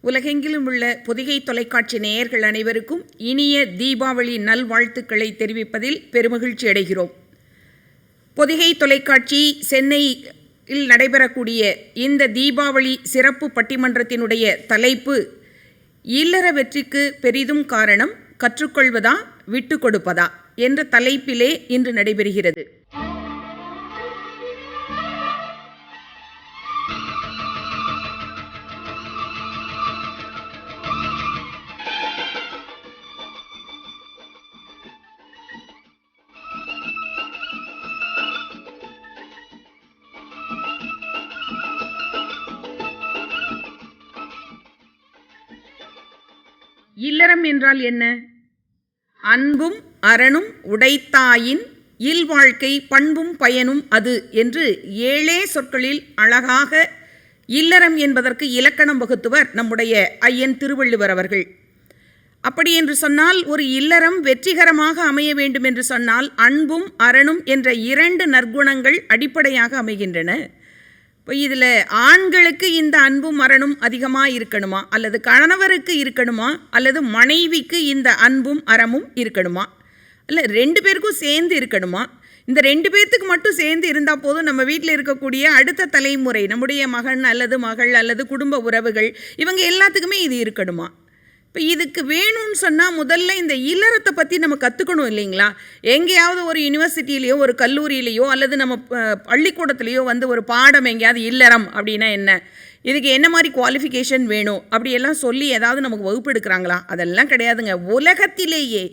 உலகெங்கிலும் உள்ள பொதிகை தொலைக்காட்சி நேயர்கள் அனைவருக்கும் இனிய தீபாவளி நல்வாழ்த்துக்களை தெரிவிப்பதில் பெருமகிழ்ச்சி அடைகிறோம். பொதிகை தொலைக்காட்சி சென்னையில் நடைபெறக்கூடிய இந்த தீபாவளி சிறப்பு பட்டிமன்றத்தினுடைய தலைப்பு இல்லற வெற்றிக்கு பெரிதும் காரணம் கற்றுக்கொள்வதா விட்டு கொடுப்பதா என்ற தலைப்பிலே இன்று நடைபெறுகிறது. இல்லறம் என்றால் என்ன? அன்பும் அறனும் உடைத்தாயின் இல்வாழ்க்கை பண்பும் பயனும் அது என்று 7 சொற்களில் அழகாக இல்லறம் என்பதற்கு இலக்கணம் வகுத்துவர் நம்முடைய ஐயன் திருவள்ளுவர் அவர்கள். அப்படி என்று சொன்னால் ஒரு இல்லறம் வெற்றிகரமாக அமைய வேண்டும் என்று சொன்னால் அன்பும் அறனும் என்ற 2 நற்குணங்கள் அடிப்படையாக அமைகின்றன. இப்போ இதில் ஆண்களுக்கு இந்த அன்பும் மரணம் அதிகமாக இருக்கணுமா, அல்லது கணவருக்கு இருக்கணுமா, அல்லது மனைவிக்கு இந்த அன்பும் அறமும் இருக்கணுமா, இல்லை 2 பேருக்கும் சேர்ந்து இருக்கணுமா? இந்த 2 பேர்த்துக்கு மட்டும் சேர்ந்து இருந்தால் போதும், நம்ம வீட்டில் இருக்கக்கூடிய அடுத்த தலைமுறை நம்முடைய மகன் அல்லது மகள் அல்லது குடும்ப உறவுகள் இவங்க எல்லாத்துக்குமே இது இருக்கணுமா? இப்போ இதுக்கு வேணும்னு சொன்னால் முதல்ல இந்த இல்லறத்தை பற்றி நம்ம கற்றுக்கணும் இல்லைங்களா? எங்கேயாவது ஒரு யூனிவர்சிட்டிலேயோ ஒரு கல்லூரியிலையோ அல்லது நம்ம பள்ளிக்கூடத்துலேயோ ஒரு பாடம் எங்கேயாவது இல்லறம் அப்படின்னா என்ன, இதுக்கு என்ன மாதிரி குவாலிஃபிகேஷன் வேணும் அப்படியெல்லாம் சொல்லி ஏதாவது நமக்கு வகுப்பு எடுக்கிறாங்களா? அதெல்லாம் கிடையாதுங்க. உலகத்திலேயே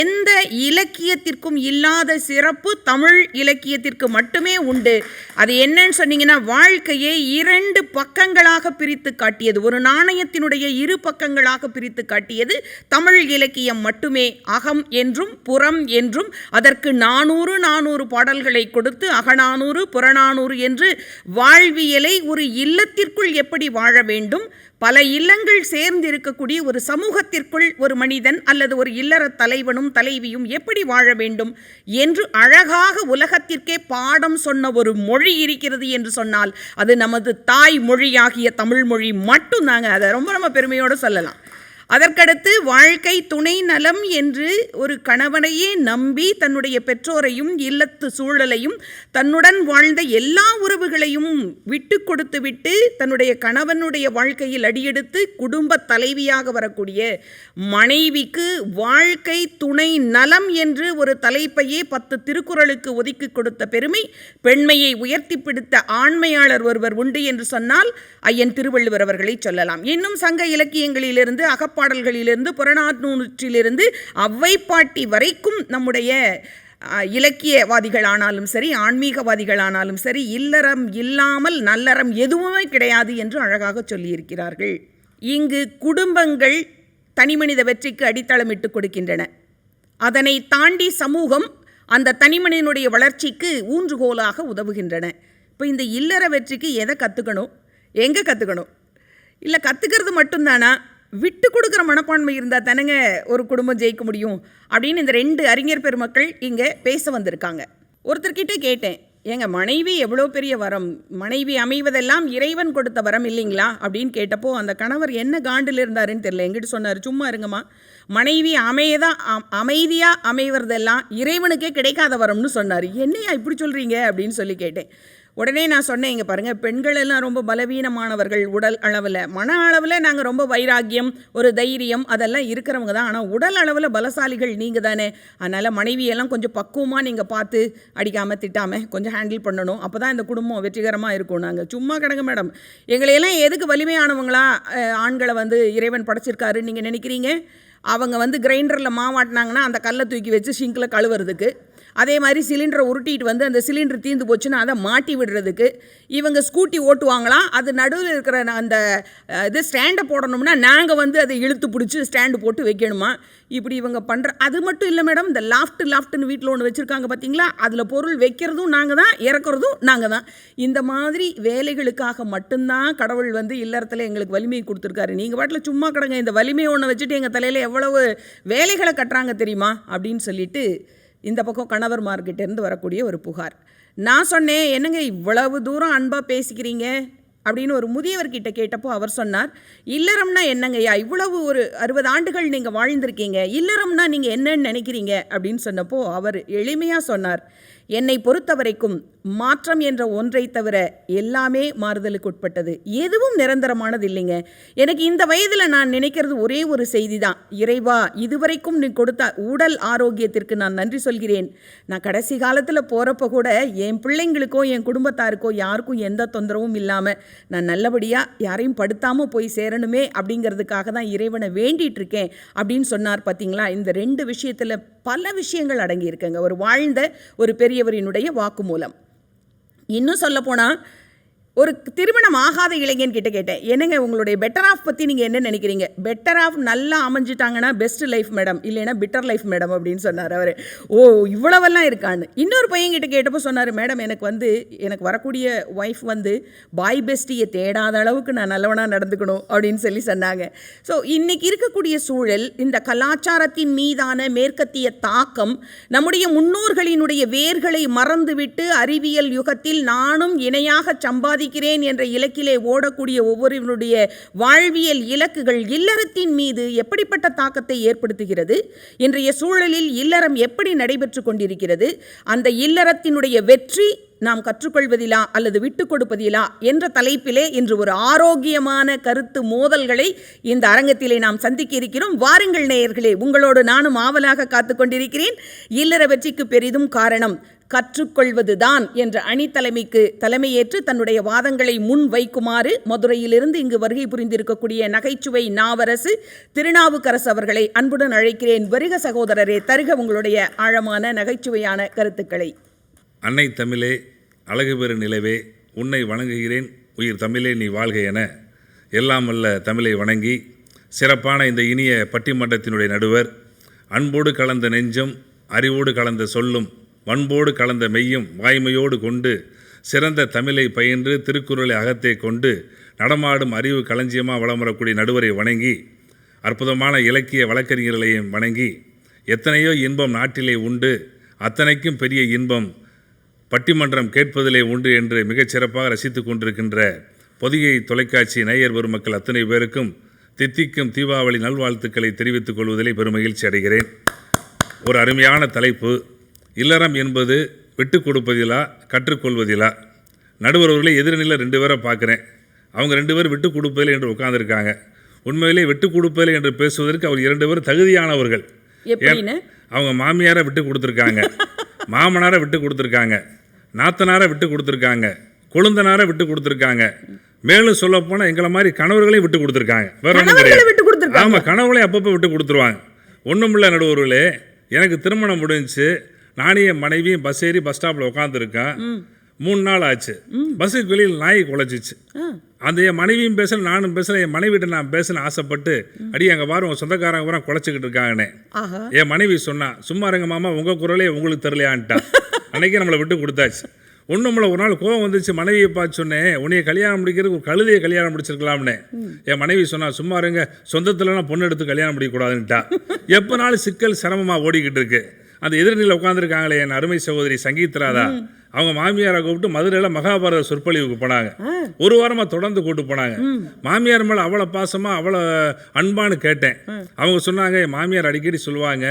எந்த இலக்கியத்திற்கும் இல்லாத சிறப்பு தமிழ் இலக்கியத்திற்கு மட்டுமே உண்டு. அது என்னன்னு சொன்னீங்கன்னா, வாழ்க்கையை 2 பக்கங்களாக பிரித்து காட்டியது, ஒரு நாணயத்தினுடைய 2 பக்கங்களாக பிரித்து காட்டியது தமிழ் இலக்கியம் மட்டுமே. அகம் என்றும் புறம் என்றும் அதற்கு 400 பாடல்களை கொடுத்து அகநானூறு புறநானூறு என்று வாழ்வியலை ஒரு இல்லத்திற்குள் எப்படி வாழ வேண்டும், பல இல்லங்கள் சேர்ந்து இருக்கக்கூடிய ஒரு சமூகத்திற்குள் ஒரு மனிதன் அல்லது ஒரு இல்லற தலைவனும் தலைவியும் எப்படி வாழ வேண்டும் என்று அழகாக உலகத்திற்கே பாடம் சொன்ன ஒரு மொழி இருக்கிறது என்று சொன்னால் அது நமது தாய் மொழியாகிய தமிழ் மொழி மட்டும்தாங்க. அதை ரொம்ப பெருமையோடு சொல்லலாம். அதற்கடுத்து வாழ்க்கை துணை நலம் என்று ஒரு கணவனையே நம்பி தன்னுடைய பெற்றோரையும் இல்லத்து சூழலையும் தன்னுடன் வாழ்ந்த எல்லா உறவுகளையும் விட்டு கொடுத்து விட்டு தன்னுடைய கணவனுடைய வாழ்க்கையில் அடியெடுத்து குடும்ப தலைவியாக வரக்கூடிய மனைவிக்கு வாழ்க்கை துணை நலம் என்று ஒரு தலைப்பையே 10 திருக்குறளுக்கு ஒதுக்கி கொடுத்த பெருமை, பெண்மையை உயர்த்தி பிடித்த ஆண்மையாளர் ஒருவர் உண்டு என்று சொன்னால் ஐயன் திருவள்ளுவர் அவர்களை சொல்லலாம். இன்னும் சங்க இலக்கியங்களிலிருந்து பாடல்களிலிருந்து புறநானூற்றிலிருந்து ஔவைப்பாட்டி வரைக்கும் நம்முடைய இலக்கியவாதிகளானாலும் சரி ஆன்மீகவாதிகளானாலும் சரி இல்லறம் இல்லாமல் நல்லறம் எதுவுமே கிடையாது என்று அழகாக சொல்லியிருக்கிறார்கள். இங்கு குடும்பங்கள் தனிமனித வெற்றிக்கு அடித்தளமிட்டு கொடுக்கின்றன. அதனை தாண்டி சமூகம் அந்த தனிமனிதனுடைய வளர்ச்சிக்கு ஊன்றுகோலாக உதவுகின்றன. இப்போ இந்த இல்லற வெற்றிக்கு எதை கற்றுக்கணும், எங்கே கற்றுக்கணும், இல்லை கற்றுக்கிறது மட்டும்தானா, விட்டு கொடுக்குற மனப்பான்மை இருந்தால் தானேங்க ஒரு குடும்பம் ஜெயிக்க முடியும் அப்படின்னு இந்த 2 அறிஞர் பெருமக்கள் இங்கே பேச வந்திருக்காங்க. ஒருத்தர்கிட்ட கேட்டேன், ஏங்க மனைவி எவ்வளோ பெரிய வரம், மனைவி அமைவதெல்லாம் இறைவன் கொடுத்த வரம் இல்லைங்களா அப்படின்னு கேட்டப்போ அந்த கணவர் என்ன காண்டில் இருந்தாருன்னு தெரியல, எங்கிட்ட சொன்னார், சும்மா இருங்கம்மா, மனைவி அமைதியாக அமைவதெல்லாம் இறைவனுக்கே கிடைக்காத வரம்னு சொன்னார். என்னையா இப்படி சொல்கிறீங்க அப்படின்னு சொல்லி கேட்டேன். உடனே நான் சொன்னேன், இங்கே பாருங்கள், பெண்கள் எல்லாம் ரொம்ப பலவீனமானவர்கள் உடல் அளவில், மன அளவில் நாங்கள் ரொம்ப வைராக்கியம் ஒரு தைரியம் அதெல்லாம் இருக்கிறவங்க தான், ஆனால் உடல் அளவில் பலசாலிகள் நீங்கள் தானே. அதனால் மனைவியெல்லாம் கொஞ்சம் பக்குவமாக நீங்கள் பார்த்து அடிக்காமல் திட்டாமல் கொஞ்சம் ஹேண்டில் பண்ணணும், அப்போ தான் இந்த குடும்பம் வெற்றிகரமாக இருக்கும். நாங்கள் சும்மா கிடங்க மேடம், எங்களையெல்லாம் எதுக்கு வலிமையானவங்களா ஆண்களை இறைவன் படைச்சிருக்காருன்னு நீங்கள் நினைக்கிறீங்க? அவங்க கிரைண்டரில் மாவாட்டினாங்கன்னா அந்த கல்லை தூக்கி வச்சு சிங்கில் கழுவுறதுக்கு, அதே மாதிரி சிலிண்டரை உருட்டிட்டு அந்த சிலிண்டர் தீர்ந்து போச்சுன்னா அதை மாட்டி விடுறதுக்கு, இவங்க ஸ்கூட்டி ஓட்டுவாங்களாம், அது நடுவில் இருக்கிற அந்த இது ஸ்டாண்டை போடணும்னா நாங்கள் அதை இழுத்து பிடிச்சி ஸ்டாண்டு போட்டு வைக்கணுமா, இப்படி இவங்க பண்ணுற. அது மட்டும் இல்லை மேடம், இந்த லாஃப்ட்டுன்னு வீட்டில் ஒன்று வச்சுருக்காங்க பார்த்தீங்களா, அதில் பொருள் வைக்கிறதும் நாங்கள் தான், இறக்குறதும் நாங்கள் தான். இந்த மாதிரி வேலைகளுக்காக மட்டும்தான் கடவுள் இல்லறத்தில் எங்களுக்கு வலிமையை கொடுத்துருக்காரு. நீங்கள் பாட்டில் சும்மா கிடங்க, இந்த வலிமையை ஒன்று வச்சுட்டு எங்கள் தலையில் எவ்வளவு வேலைகளை கட்டுறாங்க தெரியுமா அப்படின்னு சொல்லிட்டு இந்த பக்கம் கணவர்மார்கிட்டேருந்து வரக்கூடிய ஒரு புகார். நான் சொன்னேன், என்னங்க இவ்வளவு தூரம் அன்பாக பேசிக்கிறீங்க, அப்படின்னு ஒரு முதியவர்கிட்ட கேட்டப்போ அவர் சொன்னார், இல்லறம்னா என்னங்கய்யா, இவ்வளவு ஒரு 60 ஆண்டுகள் நீங்கள் வாழ்ந்திருக்கீங்க, இல்லறம்னா நீங்கள் என்னன்னு நினைக்கிறீங்க அப்படின்னு சொன்னப்போ அவர் எளிமையாக சொன்னார், என்னை பொறுத்த வரைக்கும் மாற்றம் என்ற ஒன்றை தவிர எல்லாமே மாறுதலுக்கு உட்பட்டது, எதுவும் நிரந்தரமானது இல்லைங்க. எனக்கு இந்த வயதில் நான் நினைக்கிறது ஒரே ஒரு செய்தி தான், இறைவா இதுவரைக்கும் நீ கொடுத்த உடல் ஆரோக்கியத்திற்கு நான் நன்றி சொல்கிறேன். நான் கடைசி காலத்தில் போகிறப்ப கூட என் பிள்ளைங்களுக்கோ என் குடும்பத்தாருக்கோ யாருக்கும் எந்த தொந்தரவும் இல்லாமல் நான் நல்லபடியாக யாரையும் படுத்தாமல் போய் சேரணுமே அப்படிங்கிறதுக்காக தான் இறைவனை வேண்டிகிட்டு இருக்கேன் அப்படின்னு சொன்னார். பார்த்தீங்களா, இந்த 2 விஷயத்தில் பல விஷயங்கள் அடங்கியிருக்குங்க ஒரு வாழ்ந்த ஒரு பெரியவரினுடைய வாக்குமூலம். இன்னும் சொல்லப்போனால் ஒரு திருமணம் ஆகாத இளைஞன் கிட்ட கேட்டேன், என்னங்க உங்களுடைய பெட்டர் ஆஃப் பற்றி நீங்கள் என்ன நினைக்கிறீங்க? பெட்டர் ஆஃப் நல்லா அமைஞ்சிட்டாங்கன்னா பெஸ்ட் லைஃப் மேடம், இல்லைன்னா பிட்டர் லைஃப் மேடம் அப்படின்னு சொன்னார் அவர். ஓ இவ்வளவெல்லாம் இருக்கான்னு. இன்னொரு பையன் கிட்ட கேட்டப்போ சொன்னார், மேடம் எனக்கு வரக்கூடிய ஒய்ஃப் பாய் பெஸ்டியை தேடாத அளவுக்கு நான் நல்லவனாக நடந்துக்கணும் அப்படின்னு சொல்லி சொன்னாங்க. ஸோ இன்றைக்கி இருக்கக்கூடிய சூழல், இந்த கலாச்சாரத்தின் மீதான மேற்கத்திய தாக்கம் நம்முடைய முன்னோர்களினுடைய வேர்களை மறந்துவிட்டு அறிவியல் யுகத்தில் நானும் இணையாக சம்பாதி என்ற இலக்கிலே ஓடக்கூடிய ஒவ்வொருவருடைய வாழ்வியல் இலக்குகள் இல்லறத்தின் மீது எப்படிப்பட்ட தாக்கத்தை ஏற்படுத்துகிறது, இன்றைய சூழலில் இல்லறம் எப்படி நடைபெற்று கொண்டிருக்கிறது, அந்த இல்லறத்தினுடைய வெற்றி நாம் கற்றுக்கொள்வதிலா அல்லது விட்டுக் கொடுப்பதிலா என்ற தலைப்பிலே இன்று ஒரு ஆரோக்கியமான கருத்து மோதல்களை இந்த அரங்கத்திலே நாம் சந்திக்க இருக்கிறோம். வாருங்கள் நேயர்களே, உங்களோடு நானும் ஆவலாக காத்து கொண்டிருக்கிறேன். இல்லற வெற்றிக்கு பெரிதும் காரணம் கற்றுக்கொள்வதுதான் என்ற அணி தலைமையேற்று தன்னுடைய வாதங்களை முன் வைக்குமாறு மதுரையிலிருந்து இங்கு வருகை புரிந்திருக்கக்கூடிய நகைச்சுவை நாவரசு திருநாவுக்கரசு அவர்களை அன்புடன் அழைக்கிறேன். வருக சகோதரரே, தருக உங்களுடைய ஆழமான நகைச்சுவையான கருத்துக்களை. அன்னை தமிழே, அழகு பெரு நிலவே, உன்னை வணங்குகிறேன், உயிர் தமிழே நீ வாழ்க என எல்லாம் வல்ல தமிழை வணங்கி, சிறப்பான இந்த இனிய பட்டிமன்றத்தினுடைய நடுவர், அன்போடு கலந்த நெஞ்சம், அறிவோடு கலந்த சொல்லும், வன்போடு கலந்த மெய்யும் வாய்மையோடு கொண்டு சிறந்த தமிழை பயின்று திருக்குறளை அகத்தை கொண்டு நடமாடும் அறிவு களஞ்சியமாக வளம் வரக்கூடிய நடுவரை வணங்கி, அற்புதமான இலக்கிய வழக்கறிஞர்களையும் வணங்கி, எத்தனையோ இன்பம் நாட்டிலே உண்டு, அத்தனைக்கும் பெரிய இன்பம் பட்டிமன்றம் கேட்பதிலே உண்டு என்று மிகச்சிறப்பாக ரசித்து கொண்டிருக்கின்ற பொதிகை தொலைக்காட்சி நேயர் பெருமக்கள் அத்தனை பேருக்கும் தித்திக்கும் தீபாவளி நல்வாழ்த்துக்களை தெரிவித்துக் கொள்வதிலே பெருமகிழ்ச்சி அடைகிறேன். ஒரு அருமையான தலைப்பு, இல்லறம் என்பது விட்டு கொடுப்பதிலா கற்றுக்கொள்வதிலா. நடுவர் அவர்களே எதிரணியில் 2 பேரை பார்க்குறேன். அவங்க 2 பேர் விட்டு கொடுப்பதில்லை என்று உட்கார்ந்துருக்காங்க. உண்மையிலே விட்டு கொடுப்பதில்லை என்று பேசுவதற்கு அவர் 2 பேர் தகுதியானவர்கள். அவங்க மாமியாரை விட்டு கொடுத்துருக்காங்க, மாமனாரை விட்டு கொடுத்துருக்காங்க, நாத்தனாரை விட்டு கொடுத்துருக்காங்க, கொழுந்தனாரை விட்டு கொடுத்துருக்காங்க, மேலும் சொல்லப்போனால் எங்களை மாதிரி கணவர்களையும் விட்டு கொடுத்துருக்காங்க. வேற ஒன்றும் கிடையாது. ஆமாம், கணவர்களையும் அப்பப்போ விட்டு கொடுத்துருவாங்க. ஒன்றுமில்ல நடுவர்களே, எனக்கு திருமணம் முடிஞ்சு நானே என் மனைவியும் பஸ் ஏறி பஸ் ஸ்டாப்பில் உட்காந்துருக்கேன். 3 நாள் ஆச்சு. பஸ்ஸுக்கு வெளியில் நாய் குலைச்சிச்சு. அந்த என் மனைவியும் பேசல, நானும் பேசல. என் மனைவிட்ட நான் பேசணும் ஆசைப்பட்டு, அடி அங்கே பாரு உங்கள் சொந்தக்காரங்க பூரா குலைச்சிக்கிட்டு இருக்காங்கண்ணே. என் மனைவி சொன்னா, சும்மா இருங்க மாமா, உங்கள் குரலே உங்களுக்கு தெரியலையான்ட்டா. அன்னைக்கு நம்மளை விட்டு கொடுத்தாச்சு. ஒன்றும்ல, ஒரு நாள் கோவம் வந்துச்சு, மனைவியை பார்த்து சொன்னேன், உன்னைய கல்யாணம் முடிக்கிறதுக்கு ஒரு கழுதையை கல்யாணம் முடிச்சிருக்கலாம்னே. என் மனைவி சொன்னா, சும்மா இருங்க, சொந்தத்துலலாம் பொண்ணு எடுத்து கல்யாணம் முடிக்கக்கூடாதுன்ட்டா. எப்போனாலும் சிக்கல் சிரமமாக ஓடிக்கிட்டு இருக்கு. அந்த எதிர்நிலையில் உட்காந்துருக்காங்களே என் அருமை சகோதரி சங்கீத்ராதா, அவங்க மாமியாரை கூப்பிட்டு மதுரையில் மகாபாரத சொற்பொழிவுக்கு போனாங்க. 1 வாரமாக தொடர்ந்து கூப்பிட்டு போனாங்க. மாமியார் மேலே அவ்வளோ பாசமாக அவ்வளோ அன்பான்னு கேட்டேன். அவங்க சொன்னாங்க, என் மாமியார் அடிக்கடி சொல்லுவாங்க,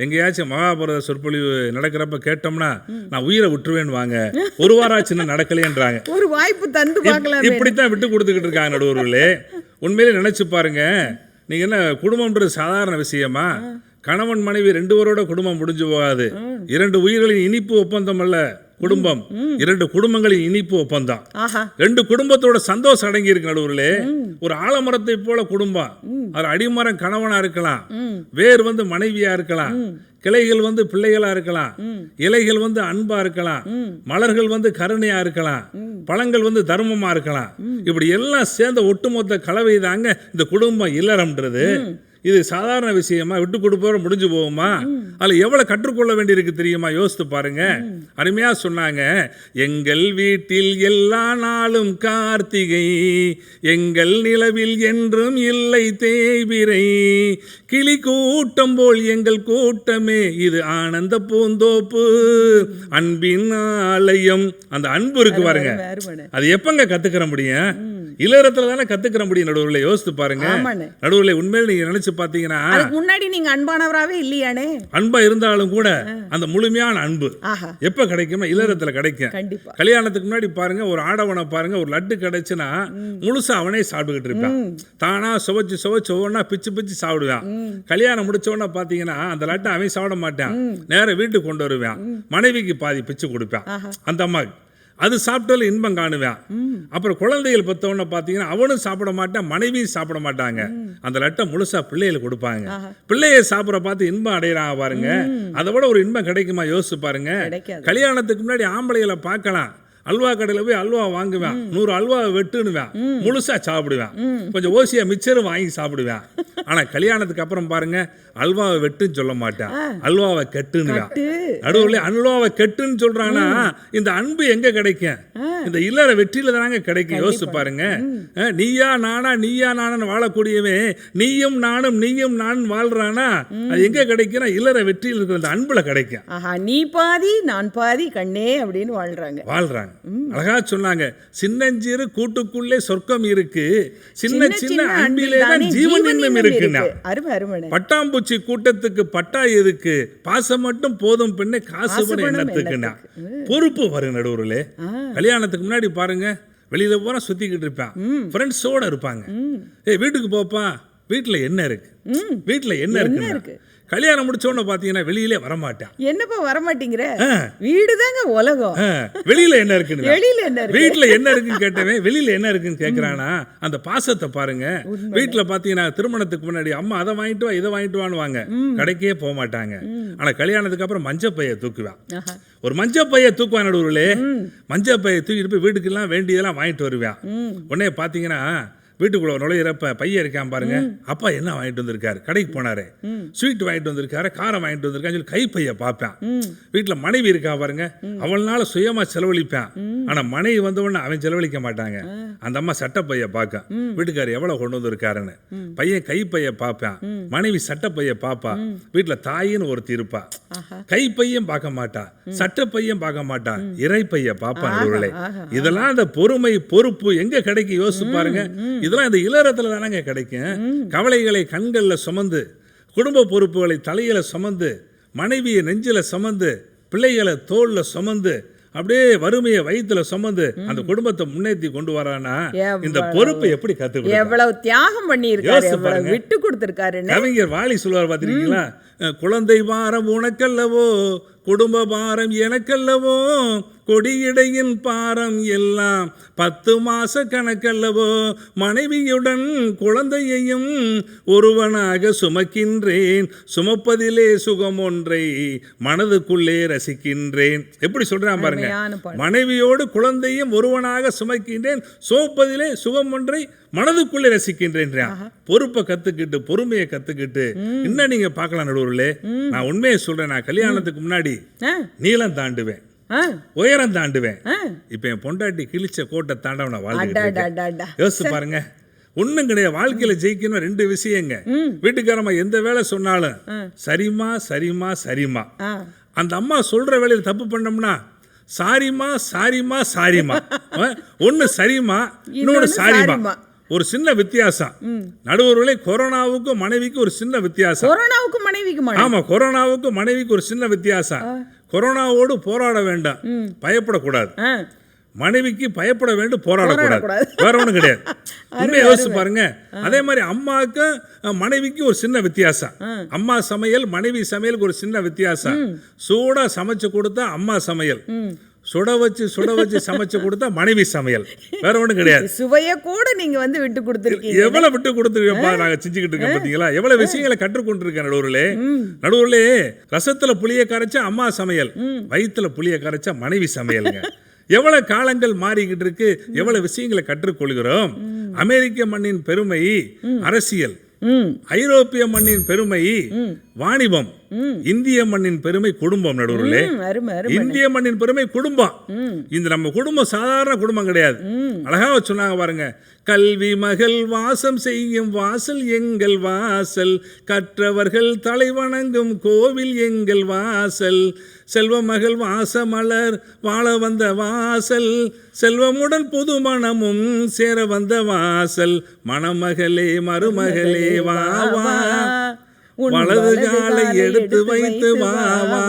எங்கேயாச்சும் மகாபாரத சொற்பொழிவு நடக்கிறப்ப கேட்டோம்னா நான் உயிரை விட்டுருவேன்னு வாங்க, 1 வாரம் ஆச்சுன்னு நடக்கலையேன்றாங்க. ஒரு வாய்ப்பு தந்து பார்க்கலாம். இப்படித்தான் விட்டு கொடுத்துக்கிட்டு இருக்காங்க நடுவர்களே. உண்மையிலே நினைச்சு பாருங்க, நீங்க என்ன குடும்பம்ன்றது சாதாரண விஷயமா? கணவன் மனைவி 2 பேரோட குடும்பம் முடிஞ்சு போகாது. 2 உயிர்களின் இனிப்பு ஒப்பந்தம் அல்ல குடும்பம், 2 குடும்பங்களின் இனிப்பு ஒப்பந்தம். 2 குடும்பத்தோட சந்தோஷம் அடங்கி இருக்கு நடுவர்களே. ஒரு ஆலமரத்தை போல குடும்பம். அது அடிமரம் கணவனா இருக்கலாம், வேர் மனைவியா இருக்கலாம், கிளைகள் பிள்ளைகளா இருக்கலாம், இலைகள் அன்பா இருக்கலாம், மலர்கள் கருணையா இருக்கலாம், பழங்கள் தர்மமா இருக்கலாம். இப்படி எல்லாம் சேர்ந்த ஒட்டுமொத்த கலவை தாங்க இந்த குடும்பம் இல்லறம்ன்றது. இது சாதாரண விஷயமா? விட்டு கொடுப்போம் முடிஞ்சு போகுமா? அதில் எவ்வளவு கற்றுக்கொள்ள வேண்டியிருக்கு தெரியுமா? யோசித்து பாருங்க. அருமையா சொன்னாங்க, எங்கள் வீட்டில் எல்லா நாளும் கார்த்திகை, எங்கள் நிலவில் என்றும் இல்லை தேய்பிரை, கிளி கூட்டம் போல் எங்கள் கூட்டமே, இது ஆனந்த பூந்தோப்பு, அன்பின் ஆலயம். அந்த அன்பு இருக்கு பாருங்க, அது எப்பங்க கத்துக்கிற முடியும்? இல்லறத்துல தானே கத்துக்கிற முடியும். நடுவுல யோசித்து பாருங்க. ஆமாண்ணே. நடுவுல உண்மையில நீங்க நினைச்சு பாத்தீங்கன்னா அதுக்கு முன்னாடி நீங்க அன்பானவராவே இல்லையானே. அன்பா இருந்தாலும் கூட அந்த முழுமையான அன்பு ஆஹா, எப்ப கிடைக்கும்னா இல்லறத்துல கிடைக்கும். கண்டிப்பா. கல்யாணத்துக்கு முன்னாடி பாருங்க, ஒரு ஆடவனை பாருங்க, ஒரு லட்டு கிடைச்சுன்னா முழுசா அவனே சாப்பிட்டுக்கிட்டு இருப்பான். தானா சுவைச்சு சுவைச்சு ஒவ்வொன்னா பிச்சு பிச்சு சாப்பிடுவான். கல்யாணம் முடிச்ச உடனே பாத்தீங்கன்னா அந்த லட்டை அவன் சாப்பிட மாட்டான், நேர வீட்டுக்கு கொண்டு வருவான். மனைவிக்கு பாதி பிச்சு கொடுப்பான் அந்த அம்மாவுக்கு. அது சாப்பிட்டாலும் இன்பம் காணுவேன். அப்புறம் குழந்தைகள் பெற்றவொன்னே பார்த்தீங்கன்னா அவனும் சாப்பிட மாட்டான், மனைவியும் சாப்பிட மாட்டாங்க. அந்த லட்டை முழுசா பிள்ளைகளுக்கு கொடுப்பாங்க. பிள்ளைய சாப்பிட பார்த்து இன்பம் அடையிறாங்க பாருங்க. அதை விட ஒரு இன்பம் கிடைக்குமா யோசிச்சு பாருங்க. கல்யாணத்துக்கு முன்னாடி ஆம்பளைகளை பார்க்கலாம், அல்வா கடையில் போய் அல்வா வாங்குவேன், 100 அல்வாவை வெட்டுனுவேன், முழுசா சாப்பிடுவேன், கொஞ்சம் ஓசியா மிச்சரும் வாங்கி சாப்பிடுவேன். ஆனா கல்யாணத்துக்கு அப்புறம் பாருங்க, அல்வாவை வெட்டுன்னு சொல்ல மாட்டேன், அல்வாவை கெட்டுனுவேன். நடுவில் அல்வாவை கெட்டுன்னு சொல்றாங்கன்னா இந்த அன்பு எங்க கிடைக்கும்? இந்த இல்லற வெற்றியில தானாங்க கிடைக்கும். யோசிச்சு பாருங்க. நீயா நானா நீயா நானு வாழக்கூடியவன் நீயும் நானும் நீயும் நானும் வாழ்றானா, அது எங்க கிடைக்குன்னா இல்லற வெற்றியில் இருக்கிற அந்த அன்புல கிடைக்கும். நீ பாதி நான் பாதி கண்ணே அப்படின்னு வாழ்றாங்க. அழகா சொன்னாங்க, சின்னஞ்சிறு கூட்டுக்குள்ளே சொர்க்கம் இருக்கு, சின்ன சின்ன அன்பிலே தான் ஜீவன் இன்னும் இருக்குன்னா. பட்டாம்பூச்சி கூட்டத்துக்கு பட்டா எதுக்கு, பாசம் மட்டும் போதும் பெண்ணே காசு பணம் என்னத்துக்குன்னா. பொறுப்பு வரும் நடுவுல. கல்யாணத்துக்கு முன்னாடி பாருங்க, வெளியில போனா சுத்திக்கிட்டு இருப்பான், ஃப்ரெண்ட்ஸோட இருப்பாங்க. வீட்டுக்கு போப்பா, வீட்டுல என்ன இருக்கு, வீட்டுல என்ன இருக்கு. கல்யாணம் முடிச்ச உடனே பாத்தீங்கன்னா வெளியிலே வரமாட்டான். என்னப்பா வரமாட்டீங்கிற, வீடுதாங்க உலகம், வெளியில என்ன இருக்குன்னு, வீட்டுல என்ன இருக்குன்னு கேட்டவன் வெளியில என்ன இருக்குன்னு கேட்கறானா. அந்த பாசத்தை பாருங்க. வீட்டுல பாத்தீங்கன்னா திருமணத்துக்கு முன்னாடி அம்மா அதை வாங்கிட்டு வா இதை வாங்கிட்டு வான்னு கடைக்கே போக மாட்டாங்க. ஆனா கல்யாணத்துக்கு அப்புறம் மஞ்சப்பைய தூக்குவான். ஒரு மஞ்சப்பைய தூக்குவான் நடுவுல. மஞ்சப்பைய தூக்கிட்டு போய் வீட்டுக்கெல்லாம் வேண்டியதெல்லாம் வாங்கிட்டு வருவான். உடனே பாத்தீங்கன்னா வீட்டுக்குள்ள நுழையிறப்ப பையன் இருக்கான் பாருங்க, அப்பா என்ன வாங்கிட்டு வந்திருக்காரு, கடைக்கு போனாரு, ஸ்வீட் வாங்கிட்டு வந்திருக்காரு, காரம் வாங்கிட்டு வந்திருக்கான்னு சொல்லி கைப்பைய பார்ப்பேன். வீட்டுல மனைவி இருக்கா பாருங்க, அவனால சுயமா செலவழிப்பான். ஆனா மனைவி வந்தவொடனே அவன் செலவழிக்க மாட்டாங்க. அந்த அம்மா சட்டப்பைய பார்க்க, வீட்டுக்காரர் எவ்வளவு கொண்டு வந்திருக்காருன்னு. பையன் கைப்பைய பார்ப்பான், மனைவி சட்டப்பைய பார்ப்பா. வீட்டுல தாயின்னு ஒருத்தி இருப்பா, கைப்பையும் பார்க்க மாட்டா, சட்டப்பையும் பார்க்க மாட்டா, இறைப்பைய பார்ப்பான். இதெல்லாம் அந்த பொறுமை பொறுப்பு எங்க கிடைக்கும் யோசிச்சு பாருங்க. இதெல்லாம் இந்த இல்லறத்துல தானங்க கிடைக்கும். கவலைகளை கண்கள்ல சுமந்து, குடும்ப பொறுப்புகளை தலையில சுமந்து, மனைவியை நெஞ்சில சுமந்து, பிள்ளைகளை தோல்ல சுமந்து, அப்படியே வறுமையை வயிற்றுல சுமந்து அந்த குடும்பத்தை முன்னேற்றி கொண்டு வரானா, இந்த பொறுப்பை எப்படி கத்துக்கணும்? எவ்வளவு தியாகம் பண்ணி இருக்காரு, விட்டு கொடுத்திருக்காரு. கவிஞர் வாலி சொல்லுவார் பாத்திருக்கீங்களா, குழந்தை பாரம் உனக்கல்லவோ, குடும்ப பாரம் எனக்கல்லவோ, கொடியிடையின் பாரம் எல்லாம் 10 மாச கணக்கல்லவோ, மனைவியுடன் குழந்தையையும் ஒருவனாக சுமக்கின்றேன், சுமப்பதிலே சுகம் ஒன்றை மனதுக்குள்ளே ரசிக்கின்றேன். எப்படி சொல்றான் பாருங்க, மனைவியோடு குழந்தையும் ஒருவனாக சுமக்கின்றேன், சுமப்பதிலே சுகம் ஒன்றை மனதுக்குள்ளே ரசிக்கின்றேன். பொறுப்பை கத்துக்கிட்டு பொறுமையை கத்துக்கிட்டு இன்னும் நீங்க பார்க்கலாம் நடுவுல. நான் உண்மையை சொல்றேன், நான் கல்யாணத்துக்கு முன்னாடி நீளம் தாண்டுவேன், உயரம் தாண்டுவேன். இப்ப என் பொண்டாட்டி கிழிச்ச கோட்டை தாண்டவன வாழ்க்கை யோசிச்சு பாருங்க. ஒண்ணும் கிடையாது. வாழ்க்கையில ஜெயிக்கணும் 2 விஷயங்க. வீட்டுக்காரமா எந்த வேலை சொன்னாலும் சரிமா சரிமா சரிமா. அந்த அம்மா சொல்ற வேலையில தப்பு பண்ணோம்னா சாரிமா சாரிமா சாரிமா. ஒன்னு சரிமா, இன்னொன்னு சாரிமா. ஒரு சின்ன வித்தியாசம் நடுவர்களே. கொரோனாவுக்கும் மனைவிக்கு ஒரு சின்ன வித்தியாசம். ஆமா, கொரோனாவுக்கு மனைவிக்கு ஒரு சின்ன வித்தியாசம். கொரோனாவோடு போராட வேண்டாம், பயப்படக்கூடாது. மனைவிக்கு பயப்பட வேண்டும், போராடக்கூடாது. வேற ஒன்றும் கிடையாது. உண்மையை யோசிச்சு பாருங்க. அதே மாதிரி அம்மாவுக்கு மனைவிக்கு ஒரு சின்ன வித்தியாசம். அம்மா சமையல் மனைவி சமையலுக்கு ஒரு சின்ன வித்தியாசம். சூடா சமைச்சு கொடுத்தா அம்மா சமையல், சுட வச்சு சமைச்சு கொடுத்தா மனைவி சமையல். வேற ஒன்றும் கிடையாது. சுவைய கூட நீங்க விட்டு கொடுத்துருக்கீங்க. எவ்வளவு விட்டு கொடுத்துருக்கோம்ப்பா, நாங்க செஞ்சுக்கிட்டு இருக்கோம் பாத்தீங்களா? எவ்வளவு விஷயங்களை கற்றுக்கொண்டிருக்கேன் நடுவுல. ரசத்துல புளிய கரைச்சா அம்மா சமையல், வயிற்றுல புளிய கரைச்சா மனைவி சமையலுங்க. எவ்வளவு காலங்கள் மாறிக்கிட்டு இருக்கு, எவ்வளவு விஷயங்களை கற்றுக்கொள்கிறோம். அமெரிக்க மண்ணின் பெருமை அரசியல், ஐரோப்பிய மண்ணின் பெருமை வாணிபம், இந்திய மண்ணின் பெருமை குடும்பம். நடுவுல இந்திய மண்ணின் பெருமை குடும்பம். இந்த நம்ம குடும்பம் சாதாரண குடும்பம் கிடையாது. அழகா சொன்னாங்க பாருங்க, கல்வி மகள் வாசம் செய்யும் வாசல் எங்கள் வாசல், கற்றவர்கள் தலை வணங்கும் கோவில் எங்கள் வாசல், செல்வ மகள் வாசமலர் வாழ வந்த வாசல் செல்வமுடன் புது மணமும் சேர வந்த வாசல் மணமகளே மருமகளே வா வா வலது காலை எடுத்து வைத்து வா வா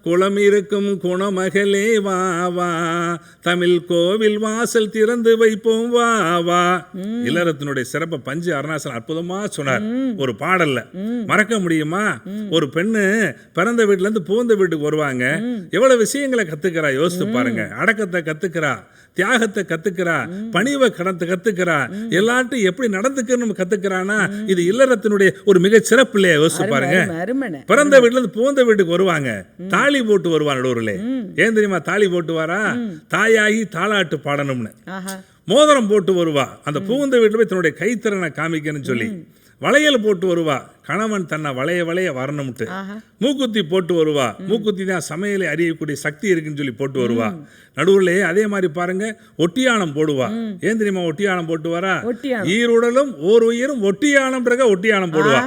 குளம் இருக்கும் குணமகளே வா வா தமிழ் கோவில் வாசல் திறந்து வைப்போம் வா வா. இல்லறத்தினுடைய சிறப்பை பஞ்சு அருணாசலம் அற்புதமா சொன்னார் ஒரு பாடல்ல. மறக்க முடியுமா? ஒரு பெண்ணு பிறந்த வீட்டுல இருந்து புகுந்த வீட்டுக்கு வருவாங்க, எவ்வளவு விஷயங்களை கத்துக்கிறா யோசித்து பாருங்க. அடக்கத்தை கத்துக்கிறா, தியாகத்தை கத்துக்கிறா, பணிவை கடந்து கத்துக்கிறா, எல்லாத்தையும் எப்படி நடந்துக்கணும் கத்துக்கிறானா. இது இல்லறத்தினுடைய ஒரு மிக சிறப்பு இல்லையா? யோசிச்சு பாருங்க. பிறந்த வீட்டுல இருந்து புகுந்த வீட்டுக்கு வருவாங்க, தாலி போட்டு வருவான் நடுவர்களே. ஏன் தெரியுமா தாலி போட்டு வரா? தாயாகி தாலாட்டு பாடணும்னு. மோதிரம் போட்டு வருவா, அந்த புகுந்த வீட்டுல போய் தன்னுடைய கைத்திறனை காமிக்கணும்னு சொல்லி. வளையல் போட்டு வருவா, கணவன் தன்னை வளைய வளைய வரணும்ட்டு. மூக்குத்தி போட்டு வருவா, மூக்குத்தி தான் சமையலை அறியக்கூடிய சக்தி இருக்குன்னு சொல்லி போட்டு வருவா. நடுவுலே அதே மாதிரி பாருங்க ஒட்டியானம் போடுவா. ஏன் தெரியுமா ஒட்டியானம் போட்டு வரா? ஈருடலும் ஓர் உயிரும் ஒட்டியானம் ஒட்டியானம் போடுவா.